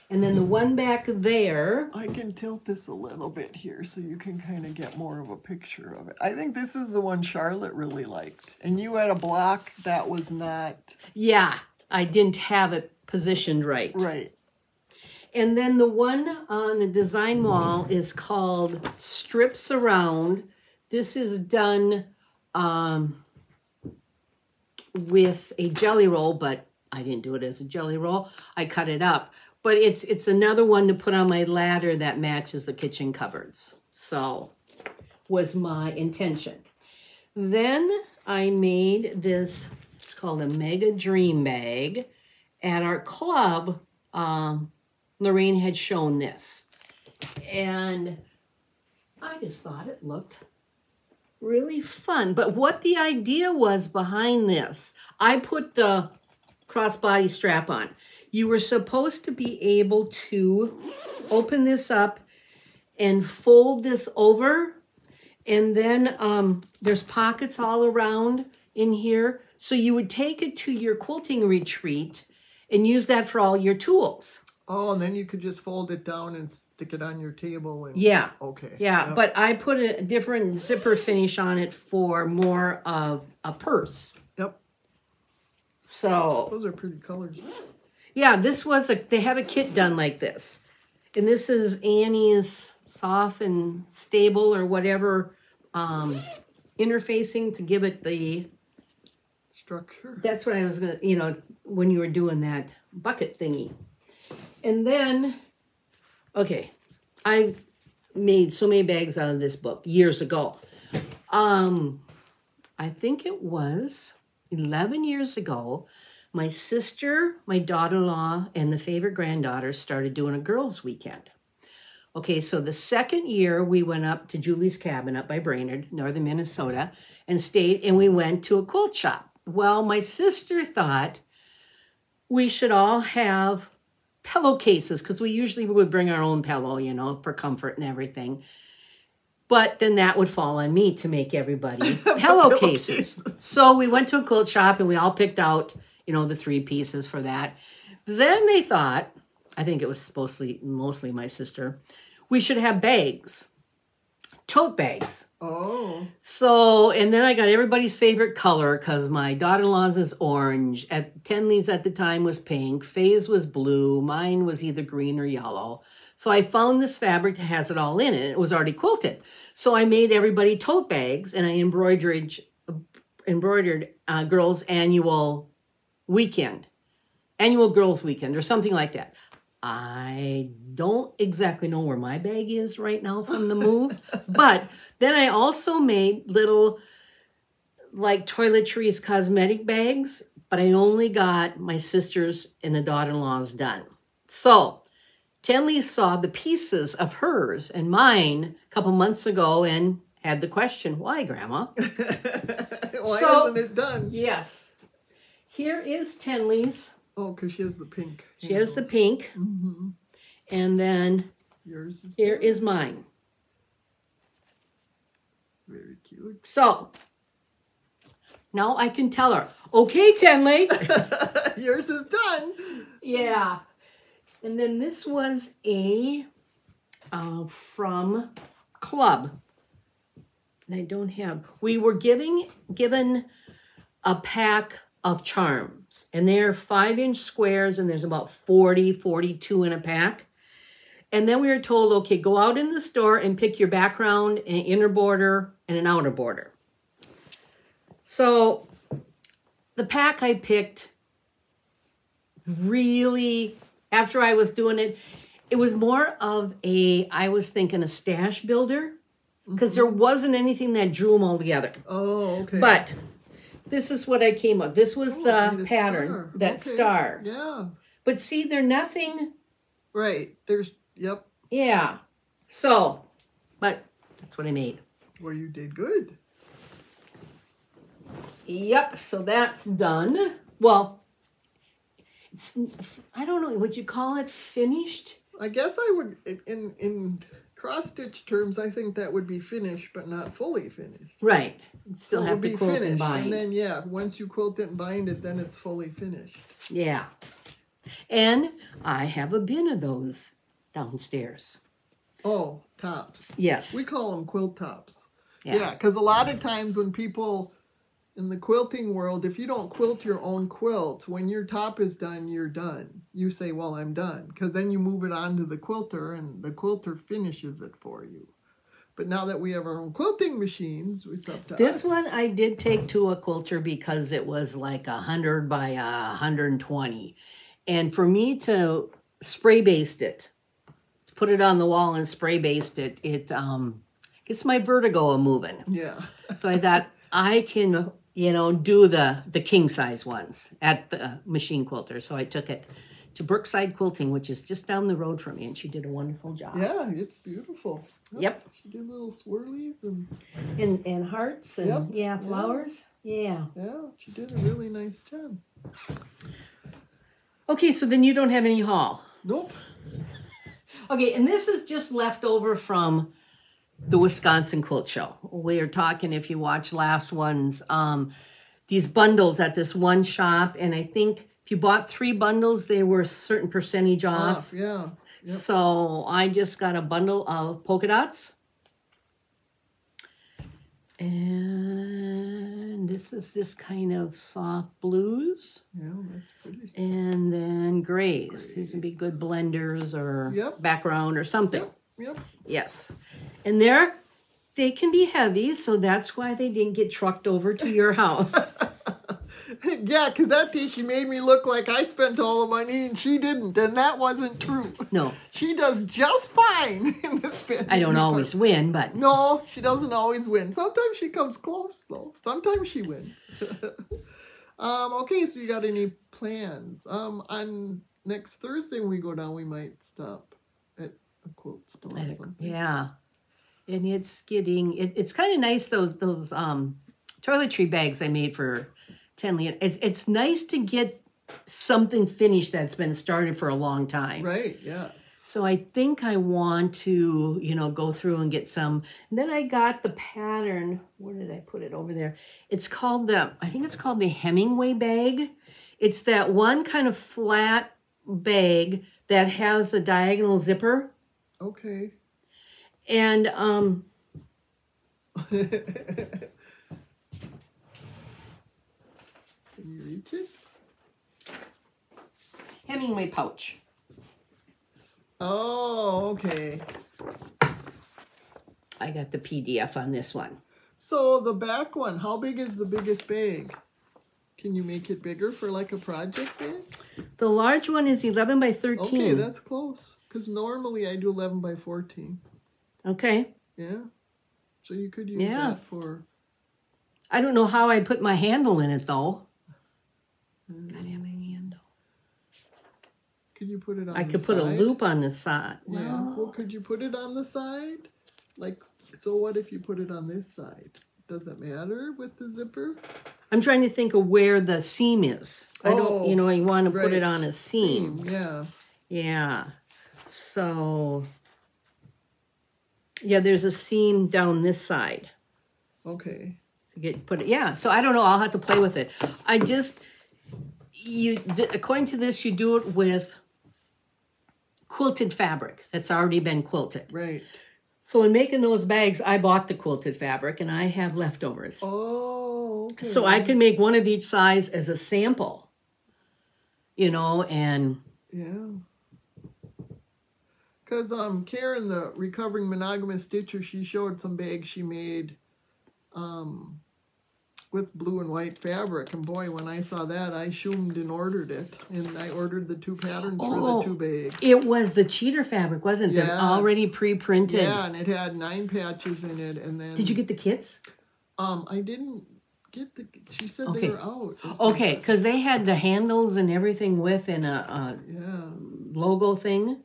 And then the one back there. I can tilt this a little bit here so you can kind of get more of a picture of it. I think this is the one Charlotte really liked. And you had a block that was not... Yeah, I didn't have it positioned right. Right. And then the one on the design wall is called Strips Around. This is done with a jelly roll, but I didn't do it as a jelly roll. I cut it up. But it's another one to put on my ladder that matches the kitchen cupboards. So was my intention. Then I made this, it's called a Mega Dream Bag. At our club, Lorraine had shown this. And I just thought it looked really fun. But what the idea was behind this, I put the crossbody strap on. You were supposed to be able to open this up and fold this over. And then there's pockets all around in here. So you would take it to your quilting retreat and use that for all your tools. Oh, and then you could just fold it down and stick it on your table. And... Yeah. Okay. Yeah, yep. But I put a different zipper finish on it for more of a purse. Yep. So. Those are pretty colors. Yeah, this was they had a kit done like this. And this is Annie's soft and stable or whatever interfacing to give it the structure. That's what I was going to, when you were doing that bucket thingy. And then, okay, I made so many bags out of this book years ago. I think it was 11 years ago. My sister, my daughter-in-law, and the favorite granddaughter started doing a girls' weekend. Okay, so the second year we went up to Julie's cabin up by Brainerd, northern Minnesota, and stayed, and we went to a quilt shop. Well, my sister thought we should all have pillowcases because we usually would bring our own pillow, for comfort and everything. But then that would fall on me to make everybody pillowcases. So we went to a quilt shop and we all picked out the 3 pieces for that. Then they thought, I think it was mostly my sister, we should have bags, tote bags. Oh. So, and then I got everybody's favorite color because my daughter-in-law's is orange. Tenley's at the time was pink. Faye's was blue. Mine was either green or yellow. So I found this fabric that has it all in it. It was already quilted. So I made everybody tote bags and I embroidered girls' annual girls' weekend or something like that. I don't exactly know where my bag is right now from the move, but then I also made little toiletries cosmetic bags, but I only got my sister's and the daughter-in-law's done. So Tenley saw the pieces of hers and mine a couple months ago and had the question, why, Grandma? Why isn't it done? Yes. Here is Tenley's. Oh, because she has the pink. She has the pink. Mm-hmm. And then here is mine. Very cute. So, now I can tell her, okay, Tenley. Yours is done. Yeah. And then this was from Club. And I don't have, we were given a pack of charms, and they're 5-inch squares, and there's about 42 in a pack. And then we were told, okay, go out in the store and pick your background, an inner border, and an outer border. So the pack I picked really, after I was doing it, it was more of I was thinking a stash builder, because there wasn't anything that drew them all together. Oh, okay. But this is what I came up. This was the pattern, that star. Yeah. But see, they're nothing. Right. Yep. Yeah. So, but that's what I made. Well, you did good. Yep. So that's done. Well, I don't know. Would you call it finished? I guess I would, in cross-stitch terms, I think that would be finished, but not fully finished. Right. Still So it have would to be quilt finished, and bind. and then, yeah, once you quilt it and bind it, then it's fully finished. Yeah. And I have a bin of those downstairs. Oh, tops. Yes. We call them quilt tops. Yeah. Yeah, because a lot of times when people in the quilting world, if you don't quilt your own quilt, when your top is done, you're done. You say, well, I'm done. Because then you move it on to the quilter, and the quilter finishes it for you. But now that we have our own quilting machines, it's up to us. This one I did take to a quilter because it was like 100 by 120. And for me to spray baste it, put it on the wall and spray baste it, it gets my vertigo a moving. Yeah. So I thought I can, you know, do the king size ones at the machine quilter. So I took it to Brookside Quilting, which is just down the road from me, and she did a wonderful job. Yeah, it's beautiful. Yep. She did little swirlies And hearts and Yep. yeah, flowers. Yeah. Yeah, she did a really nice job. Okay, so then you don't have any haul. Nope. Okay, and this is just left over from the Wisconsin Quilt Show. We are talking, if you watch last one's, these bundles at this one shop, and I think if you bought 3 bundles, they were a certain percentage off. Yeah. Yep. So I just got a bundle of polka dots. And this is this kind of soft blues. Yeah, that's pretty. And then grays. These would be good blenders or Yep. background or something. Yep. Yes. And they can be heavy, so that's why they didn't get trucked over to your house. Yeah, because that day she made me look like I spent all the money and she didn't, and that wasn't true. No. She does just fine in the spending. I don't always win, but... No, she doesn't always win. Sometimes she comes close, though. Sometimes she wins. Okay, so you got any plans? On next Thursday when we go down, we might stop at a quilt store or something. Yeah. And it's getting... It's kind of nice, those toiletry bags I made for 10 LeAnn. It's nice to get something finished that's been started for a long time. Right, yes. So I think I want to, you know, go through and get some. And then I got the pattern. Where did I put it? Over there. It's called I think it's called the Hemingway bag. It's that one kind of flat bag that has the diagonal zipper. Okay. And Can you reach it? Hemingway pouch. Oh, okay. I got the PDF on this one. So the back one, how big is the biggest bag? Can you make it bigger for like a project bag? The large one is 11 by 13. Okay, that's close. Because normally I do 11 by 14. Okay. Yeah. So you could use that for... I don't know how I put my handle in it, though. Gotta have a handle. Could you put it on I the could side? put a loop on the side. Yeah. Well, could you put it on the side? Like, so what if you put it on this side? Does it matter with the zipper? I'm trying to think of where the seam is. I don't, you know, you want to put it right. on a seam. Yeah. Yeah. So, yeah, there's a seam down this side. Okay. To put it, yeah. So I don't know. I'll have to play with it. I just, according to this, you do it with quilted fabric that's already been quilted. Right. So in making those bags, I bought the quilted fabric and I have leftovers. Oh, okay. So I can make one of each size as a sample, you know, and... Yeah. Because Karen, the recovering monogamous stitcher, she showed some bags she made with blue and white fabric. And boy, when I saw that, I zoomed and ordered it. And I ordered the 2 patterns for the 2 bags. It was the cheater fabric, wasn't it? Yes. They're already pre-printed. Yeah, and it had 9 patches in it. And then... Did you get the kits? I didn't get the... She said Okay. they were out. Okay, because they had the handles and everything with in a logo thing.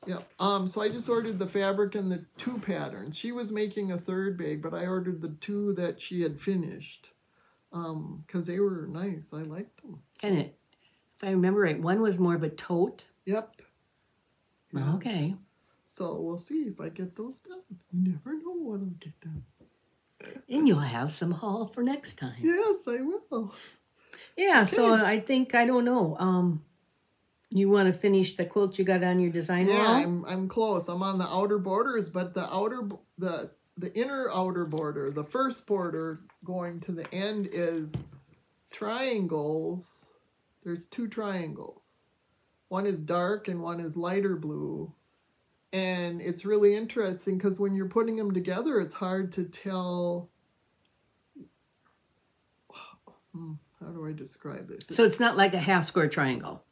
Yep. So I just ordered the fabric and the 2 patterns. She was making a 3rd bag, but I ordered the 2 that she had finished. Because they were nice. I liked them. And if I remember right, one was more of a tote. Yep. Yeah. Okay. So we'll see if I get those done. You never know what I'll get done. And you'll have some haul for next time. Yes, I will. Yeah, Okay. so I think, I don't know, you want to finish the quilt you got on your design wall? Yeah, I'm close. I'm on the outer borders, but the inner outer border, the first border going to the end is triangles. There's 2 triangles. One is dark and one is lighter blue. And it's really interesting because when you're putting them together, it's hard to tell. How do I describe this? So it's not like a half square triangle.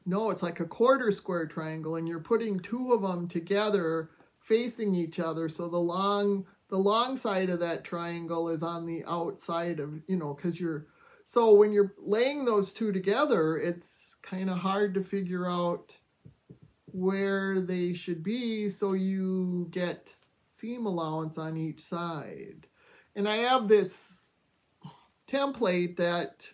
No, it's like a quarter square triangle, and you're putting 2 of them together facing each other. So the long side of that triangle is on the outside of, because so when you're laying those 2 together, it's kind of hard to figure out where they should be, so you get seam allowance on each side. And I have this template that,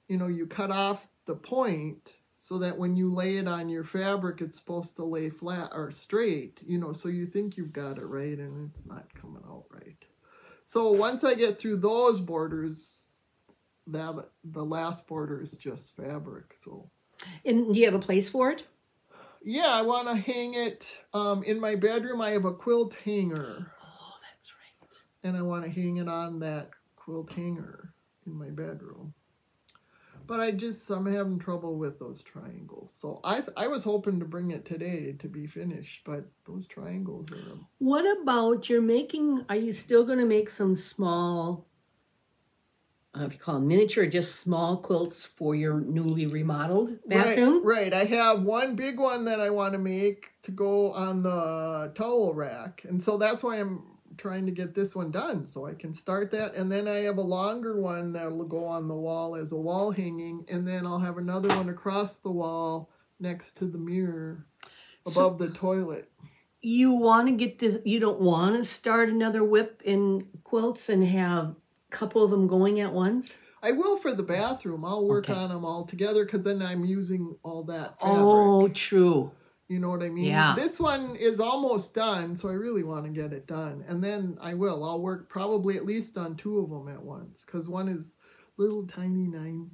you cut off the point so that when you lay it on your fabric, it's supposed to lay flat or straight, so you think you've got it right, and it's not coming out right. So once I get through those borders, the last border is just fabric. So. And do you have a place for it? Yeah, I want to hang it in my bedroom. I have a quilt hanger. Oh, that's right. And I want to hang it on that quilt hanger in my bedroom. But I'm having trouble with those triangles. So I was hoping to bring it today to be finished, but those triangles are... What about are you still going to make some small, if you call them miniature, or just small quilts for your newly remodeled bathroom? Right. I have one big one that I want to make to go on the towel rack. And so that's why I'm trying to get this one done, so I can start that. And then I have a longer one that will go on the wall as a wall hanging. And then I'll have another one across the wall next to the mirror above the toilet. You want to get this, you don't want to start another whip in quilts and have couple of them going at once? I will for the bathroom. I'll work on them all together because then I'm using all that fabric. Oh, true. You know what I mean? Yeah. This one is almost done, so I really want to get it done. And then I'll work probably at least on 2 of them at once because one is little tiny nine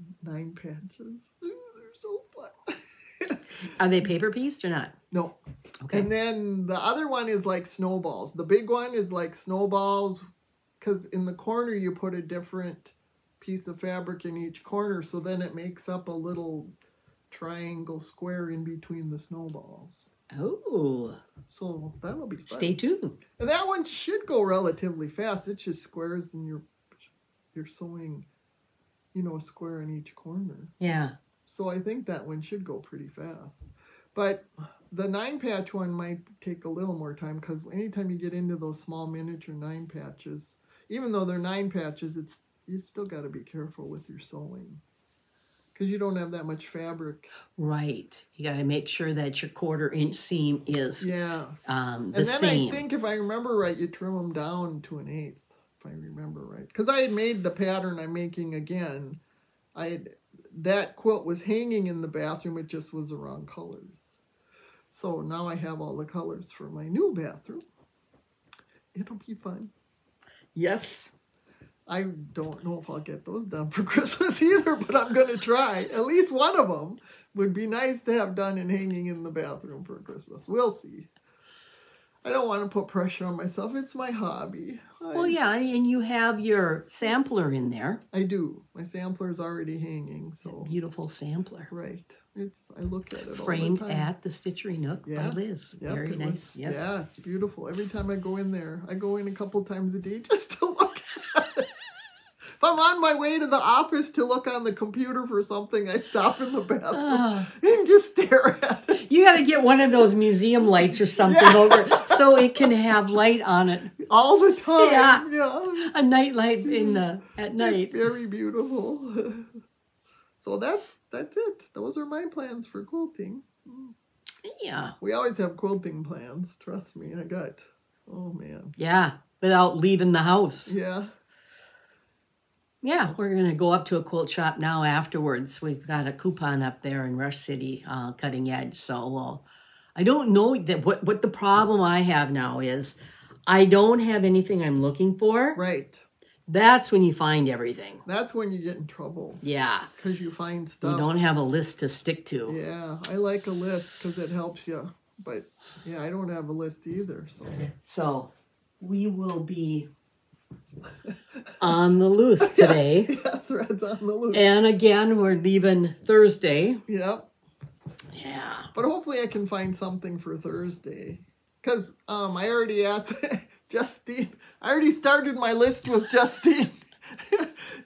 patches. Ooh, they're so fun. Are they paper pieced or not? No. Okay. And then the other one is like snowballs. The big one is like snowballs, because in the corner you put a different piece of fabric in each corner, so then it makes up a little triangle square in between the snowballs. Oh. So that'll be fun. Stay tuned. And that one should go relatively fast. It's just squares, and you're sewing, a square in each corner. Yeah. So I think that one should go pretty fast. But the 9-patch one might take a little more time, because anytime you get into those small miniature 9-patches, even though they're 9 patches, you still got to be careful with your sewing, because you don't have that much fabric. Right. You got to make sure that your 1/4 inch seam is the and then same. I think if I remember right, you trim them down to 1/8, if I remember right. Because I had made the pattern I'm making again. That quilt was hanging in the bathroom. It just was the wrong colors. So now I have all the colors for my new bathroom. It'll be fun. Yes. I don't know if I'll get those done for Christmas either, but I'm going to try. At least one of them would be nice to have done and hanging in the bathroom for Christmas. We'll see. I don't want to put pressure on myself. It's my hobby. Well, yeah, and you have your sampler in there. I do. My sampler's already hanging. So beautiful sampler. Right. I look at it framed all the time. at the Stitchery Nook by Liz. Yep, very nice. Yes. Yeah, it's beautiful. Every time I go in there, I go in a couple times a day just to look at it. If I'm on my way to the office to look on the computer for something, I stop in the bathroom and just stare at it. You got to get one of those museum lights or something over so it can have light on it. All the time. Yeah. A night light at night. It's very beautiful. So that's it. Those are my plans for quilting. Yeah. We always have quilting plans. Trust me, oh man. Yeah, without leaving the house. Yeah. Yeah, we're going to go up to a quilt shop now afterwards. We've got a coupon up there in Rush City, Cutting Edge. So I don't know that what the problem I have now is I don't have anything I'm looking for. Right. That's when you find everything. That's when you get in trouble. Yeah. Because you find stuff. You don't have a list to stick to. Yeah, I like a list because it helps you. But yeah, I don't have a list either. So we will be on the loose today. Yeah, threads on the loose. And again, we're leaving Thursday. Yep. Yeah. But hopefully I can find something for Thursday. Because I already asked Justine. I already started my list with Justine.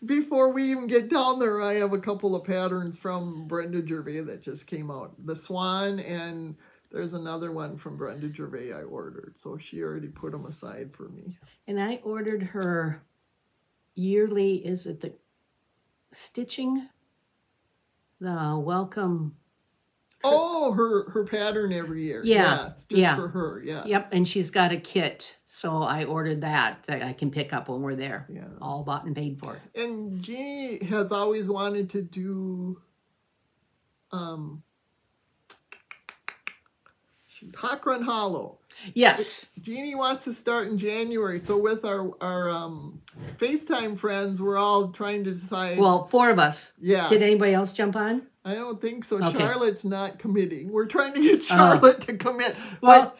Before we even get down there, I have a couple of patterns from Brenda Gervais that just came out. The Swan, and there's another one from Brenda Gervais I ordered. So she already put them aside for me. And I ordered her yearly, is it the stitching? The welcome. Oh, her pattern every year. Yeah. Yes, just for her, yes. Yep, and she's got a kit. So I ordered that I can pick up when we're there. Yeah. All bought and paid for. And Jeannie has always wanted to do Hawk Run Hollow. Yes. Jeannie wants to start in January. So with our FaceTime friends, we're all trying to decide. Well, 4 of us. Yeah. Did anybody else jump on? I don't think so. Okay. Charlotte's not committing. We're trying to get Charlotte to commit. Well,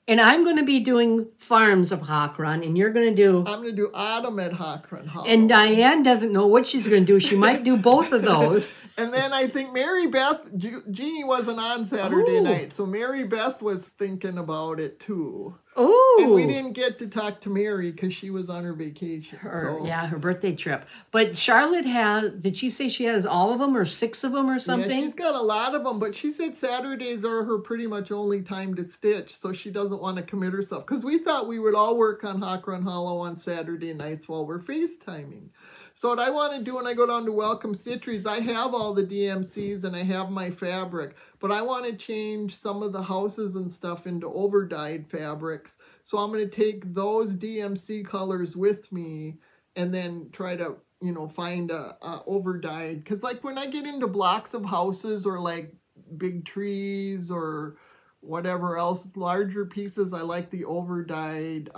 and I'm going to be doing Farms of Hawk Run, and you're going to do... I'm going to do Autumn at Hawk Run Hollow. And Diane doesn't know what she's going to do. She might do both of those. And then I think Mary Beth, Jeannie wasn't on Saturday night, so Mary Beth was thinking about it too. Oh. And we didn't get to talk to Mary because she was on her vacation. Yeah, her birthday trip. But Charlotte has, did she say she has all of them or 6 of them or something? Yeah, she's got a lot of them, but she said Saturdays are her pretty much only time to stitch, so she doesn't want to commit herself. Because we thought we would all work on Hawk Run Hollow on Saturday nights while we're FaceTiming. So what I want to do when I go down to Welcome Stitcheries, I have all the DMCs and I have my fabric, but I want to change some of the houses and stuff into over-dyed fabrics. So I'm going to take those DMC colors with me and then try to, you know, find a over-dyed. Because like when I get into blocks of houses or like big trees or whatever else, larger pieces, I like the over-dyed,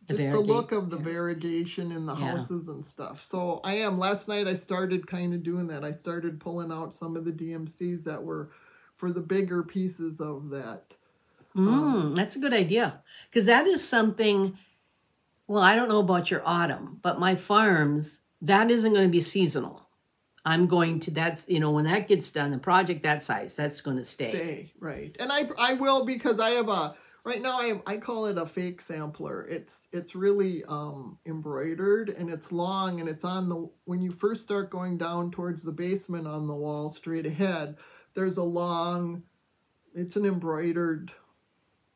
just the look of the variegation in the houses and stuff. So last night I started kind of doing that. I started pulling out some of the DMCs that were for the bigger pieces of that. That's a good idea. Because that is something, well, I don't know about your autumn, but my farms, that isn't going to be seasonal. I'm going to, that's, you know, when that gets done, the project that size, that's going to stay. Right. And I will, because I have right now I call it a fake sampler. It's really embroidered and it's long and it's on the, when you first start going down towards the basement on the wall straight ahead, there's a long, it's an embroidered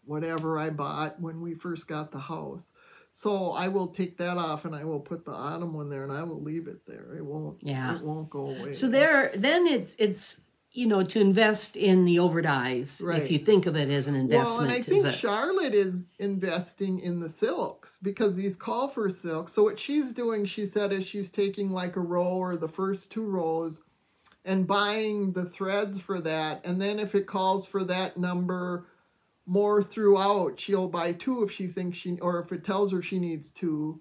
whatever I bought when we first got the house. So I will take that off and I will put the autumn one there and I will leave it there. It won't go away. So then it's you know, to invest in the overdyes, if you think of it as an investment. Well, and I think Charlotte is investing in the silks because these call for silks. So what she's doing, she said, is she's taking like a row or the first 2 rows and buying the threads for that. And then if it calls for that number more throughout, she'll buy 2 if she thinks or if it tells her she needs 2,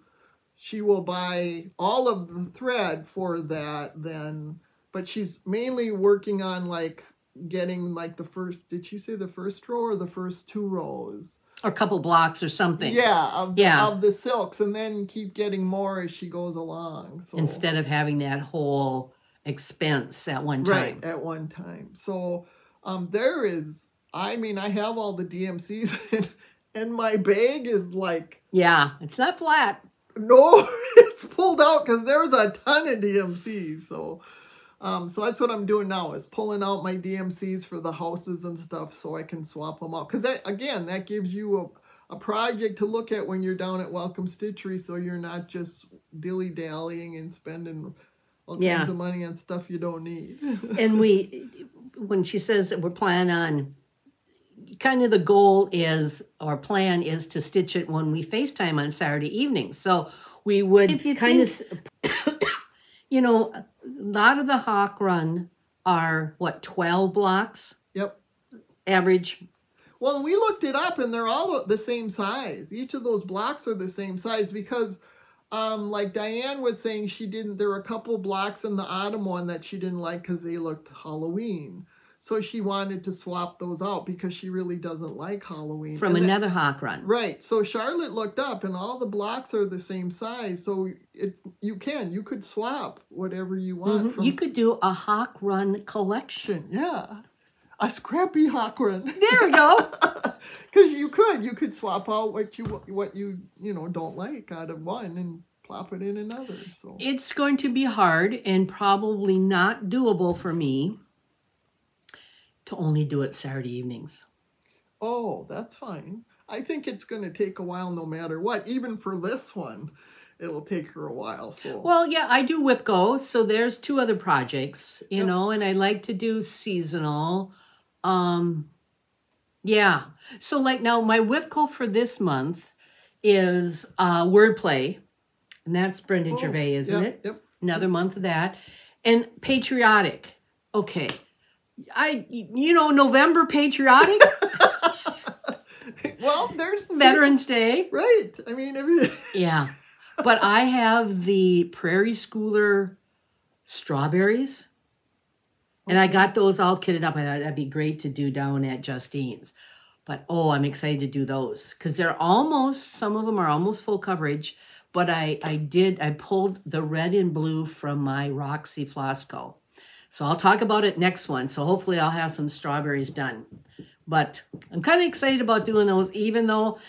she will buy all of the thread for that then. But she's mainly working on like getting like the first, did she say the first row or the first 2 rows? Or a couple blocks or something. Yeah, of the silks, and then keep getting more as she goes along. So instead of having that whole expense at one time. Right, at one time. So there is, I mean, I have all the DMCs and my bag is like... Yeah, it's not flat. No, it's pulled out because there's a ton of DMCs, so... So that's what I'm doing now is pulling out my DMCs for the houses and stuff so I can swap them out. Because again, that gives you a project to look at when you're down at Welcome Stitchery so you're not just dilly-dallying and spending all kinds of money on stuff you don't need. And when she says that we're planning on, kind of the goal is, or plan is to stitch it when we FaceTime on Saturday evening. So we would kind of... You know, a lot of the Hawk Run are, what, 12 blocks? Yep. Average. Well, we looked it up, and they're all the same size. Each of those blocks are the same size because, like Diane was saying, there were a couple blocks in the autumn one that she didn't like because they looked Halloween. So she wanted to swap those out because she really doesn't like Halloween. From another hawk run. Right. So Charlotte looked up, and all the blocks are the same size. So you could swap whatever you want. You could do a hawk run collection. Yeah. A scrappy hawk run. There we go. Because you could swap out what you don't like out of one and plop it in another. So it's going to be hard and probably not doable for me to only do it Saturday evenings. Oh, that's fine. I think it's going to take a while no matter what. Even for this one, it'll take her a while. So well, yeah, I do WIPCO, so there's 2 other projects, you know, and I like to do seasonal. Yeah. So like now my WIPCO for this month is wordplay, and that's Brenda Gervais, isn't it? Yep. Another month of that. And patriotic. Okay. November patriotic. Well, there's Veterans Day. Right. I mean, yeah. But I have the Prairie Schooler strawberries. And I got those all kitted up. I thought that'd be great to do down at Justine's. But, I'm excited to do those. Because some of them are almost full coverage. But I pulled the red and blue from my Roxy Flosco. So I'll talk about it next one. So hopefully I'll have some strawberries done. But I'm kind of excited about doing those, even though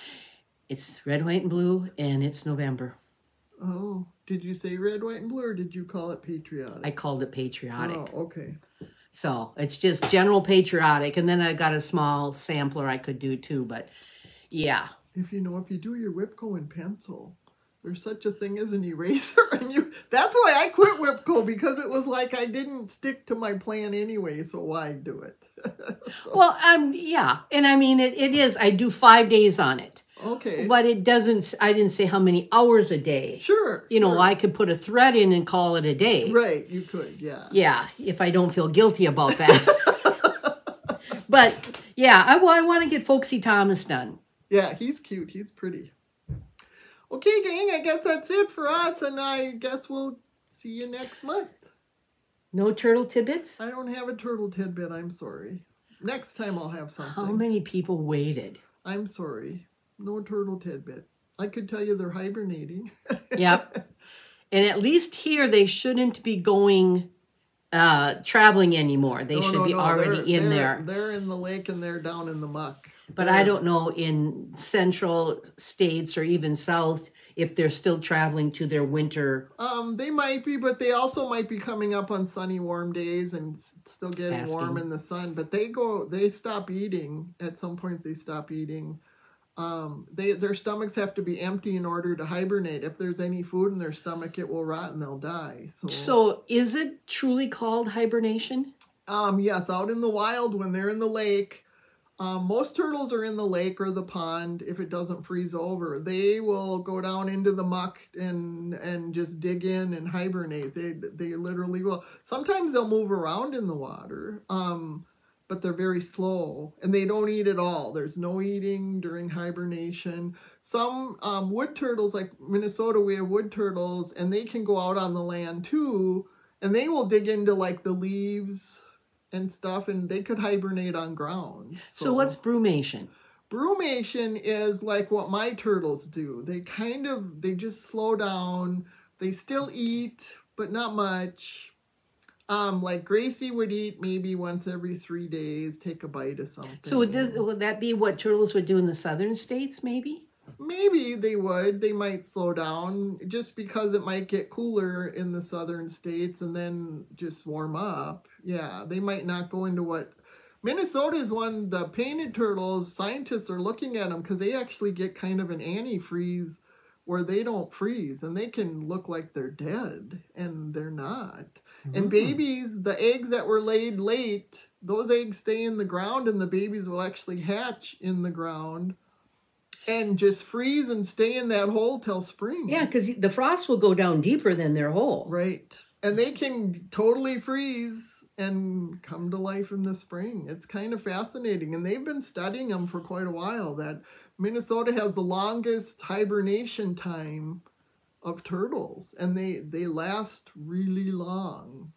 it's red, white, and blue, and it's November. Oh, did you say red, white, and blue, or did you call it patriotic? I called it patriotic. Oh, okay. So it's just general patriotic. And then I got a small sampler I could do too. But yeah. If you do your WIPCO in pencil, there's such a thing as an eraser, and that's why I quit WIPCO, because it was like I didn't stick to my plan anyway, so why do it? So. Well, yeah. And I mean, it is. I do 5 days on it. Okay. But I didn't say how many hours a day. Sure. I could put a thread in and call it a day. Right, you could, yeah. Yeah, if I don't feel guilty about that. But, yeah, I want to get Folksy Thomas done. Yeah, he's cute. He's pretty. Okay, gang, I guess that's it for us, and I guess we'll see you next month. No turtle tidbits? I don't have a turtle tidbit, I'm sorry. Next time I'll have something. How many people waited? I'm sorry. No turtle tidbit. I could tell you they're hibernating. Yep. And at least here they shouldn't be going traveling anymore. They should be already in there. They're in the lake and they're down in the muck. But I don't know in central states or even south if they're still traveling to their winter. They might be, but they also might be coming up on sunny, warm days and still getting warm in the sun. But they stop eating. At some point they stop eating. Their stomachs have to be empty in order to hibernate. If there's any food in their stomach, it will rot and they'll die. So is it truly called hibernation? Yes, out in the wild when they're in the lake. Most turtles are in the lake or the pond if it doesn't freeze over. They will go down into the muck and just dig in and hibernate. They literally will. Sometimes they'll move around in the water, but they're very slow. And they don't eat at all. There's no eating during hibernation. Some wood turtles, like Minnesota, we have wood turtles, and they can go out on the land too, and they will dig into like the leaves and stuff, and they could hibernate on ground. So what's brumation? Brumation is like what my turtles do. They just slow down. They still eat, but not much. Like Gracie would eat maybe once every 3 days, take a bite of something. So would that be what turtles would do in the southern states, maybe? Maybe they would. They might slow down just because it might get cooler in the southern states and then just warm up. Yeah, they might not go into what... Minnesota is one, the painted turtles, scientists are looking at them because they actually get kind of an antifreeze where they don't freeze and they can look like they're dead and they're not. And babies, the eggs that were laid late, those eggs stay in the ground and the babies will actually hatch in the ground and just freeze and stay in that hole till spring. Yeah, because the frost will go down deeper than their hole. Right. And they can totally freeze and come to life in the spring. It's kind of fascinating. And they've been studying them for quite a while, that Minnesota has the longest hibernation time of turtles. And they last really long,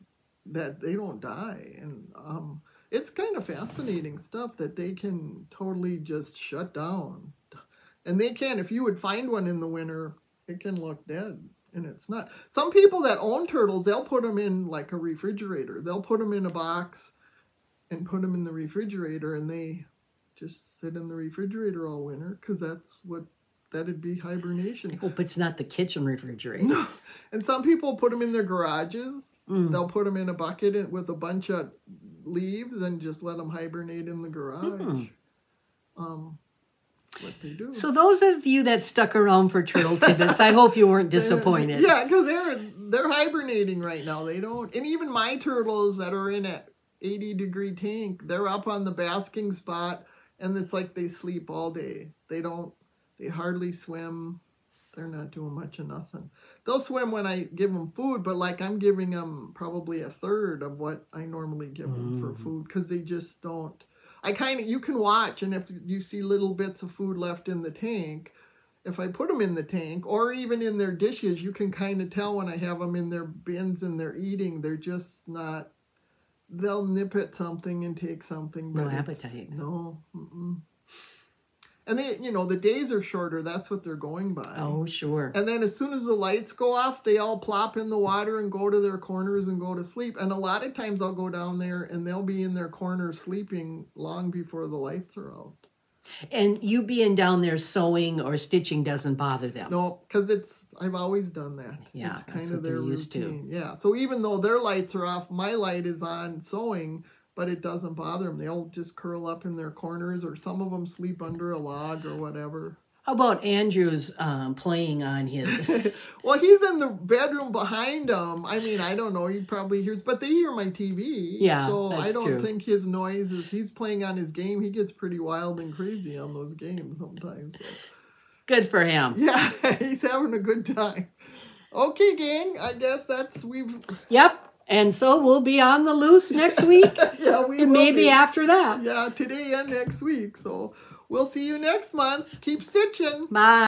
that they don't die. And it's kind of fascinating stuff that they can totally just shut down. And they can, if you would find one in the winter, it can look dead. And it's not. Some people that own turtles, they'll put them in like a refrigerator. They'll put them in a box and put them in the refrigerator, and they just sit in the refrigerator all winter, because that'd be hibernation. I hope it's not the kitchen refrigerator. No. And some people put them in their garages. They'll put them in a bucket with a bunch of leaves and just let them hibernate in the garage. What they do. So those of you that stuck around for turtle tidbits, I hope you weren't disappointed. Yeah, because they're hibernating right now. They don't, and even my turtles that are in an 80-degree tank, they're up on the basking spot, and it's like they sleep all day. They hardly swim. They're not doing much of nothing. They'll swim when I give them food, but like I'm giving them probably a third of what I normally give them for food, because they just don't. You can watch, and if you see little bits of food left in the tank, if I put them in the tank, or even in their dishes, you can kind of tell when I have them in their bins and they're eating. They're just not, they'll nip at something and take something. No appetite. No. And they, the days are shorter. That's what they're going by. Oh, sure. And then as soon as the lights go off, they all plop in the water and go to their corners and go to sleep. And a lot of times I'll go down there and they'll be in their corner sleeping long before the lights are out. And you being down there sewing or stitching doesn't bother them? No, because I've always done that. Yeah, it's kind that's of what their they're used routine. to. Yeah, so even though their lights are off, my light is on sewing, but it doesn't bother them. They'll just curl up in their corners, or some of them sleep under a log or whatever. How about Andrew's playing on his... Well, he's in the bedroom behind him. I mean, I don't know. He probably hears... But they hear my TV. Yeah, so that's I don't true. think his noise is... He's playing on his game. He gets pretty wild and crazy on those games sometimes. So. Good for him. Yeah, he's having a good time. Okay, gang. I guess we've... Yep. And so we'll be on the loose next week. Yeah, we and will maybe be. after that. Yeah, today and next week. So we'll see you next month. Keep stitching. Bye.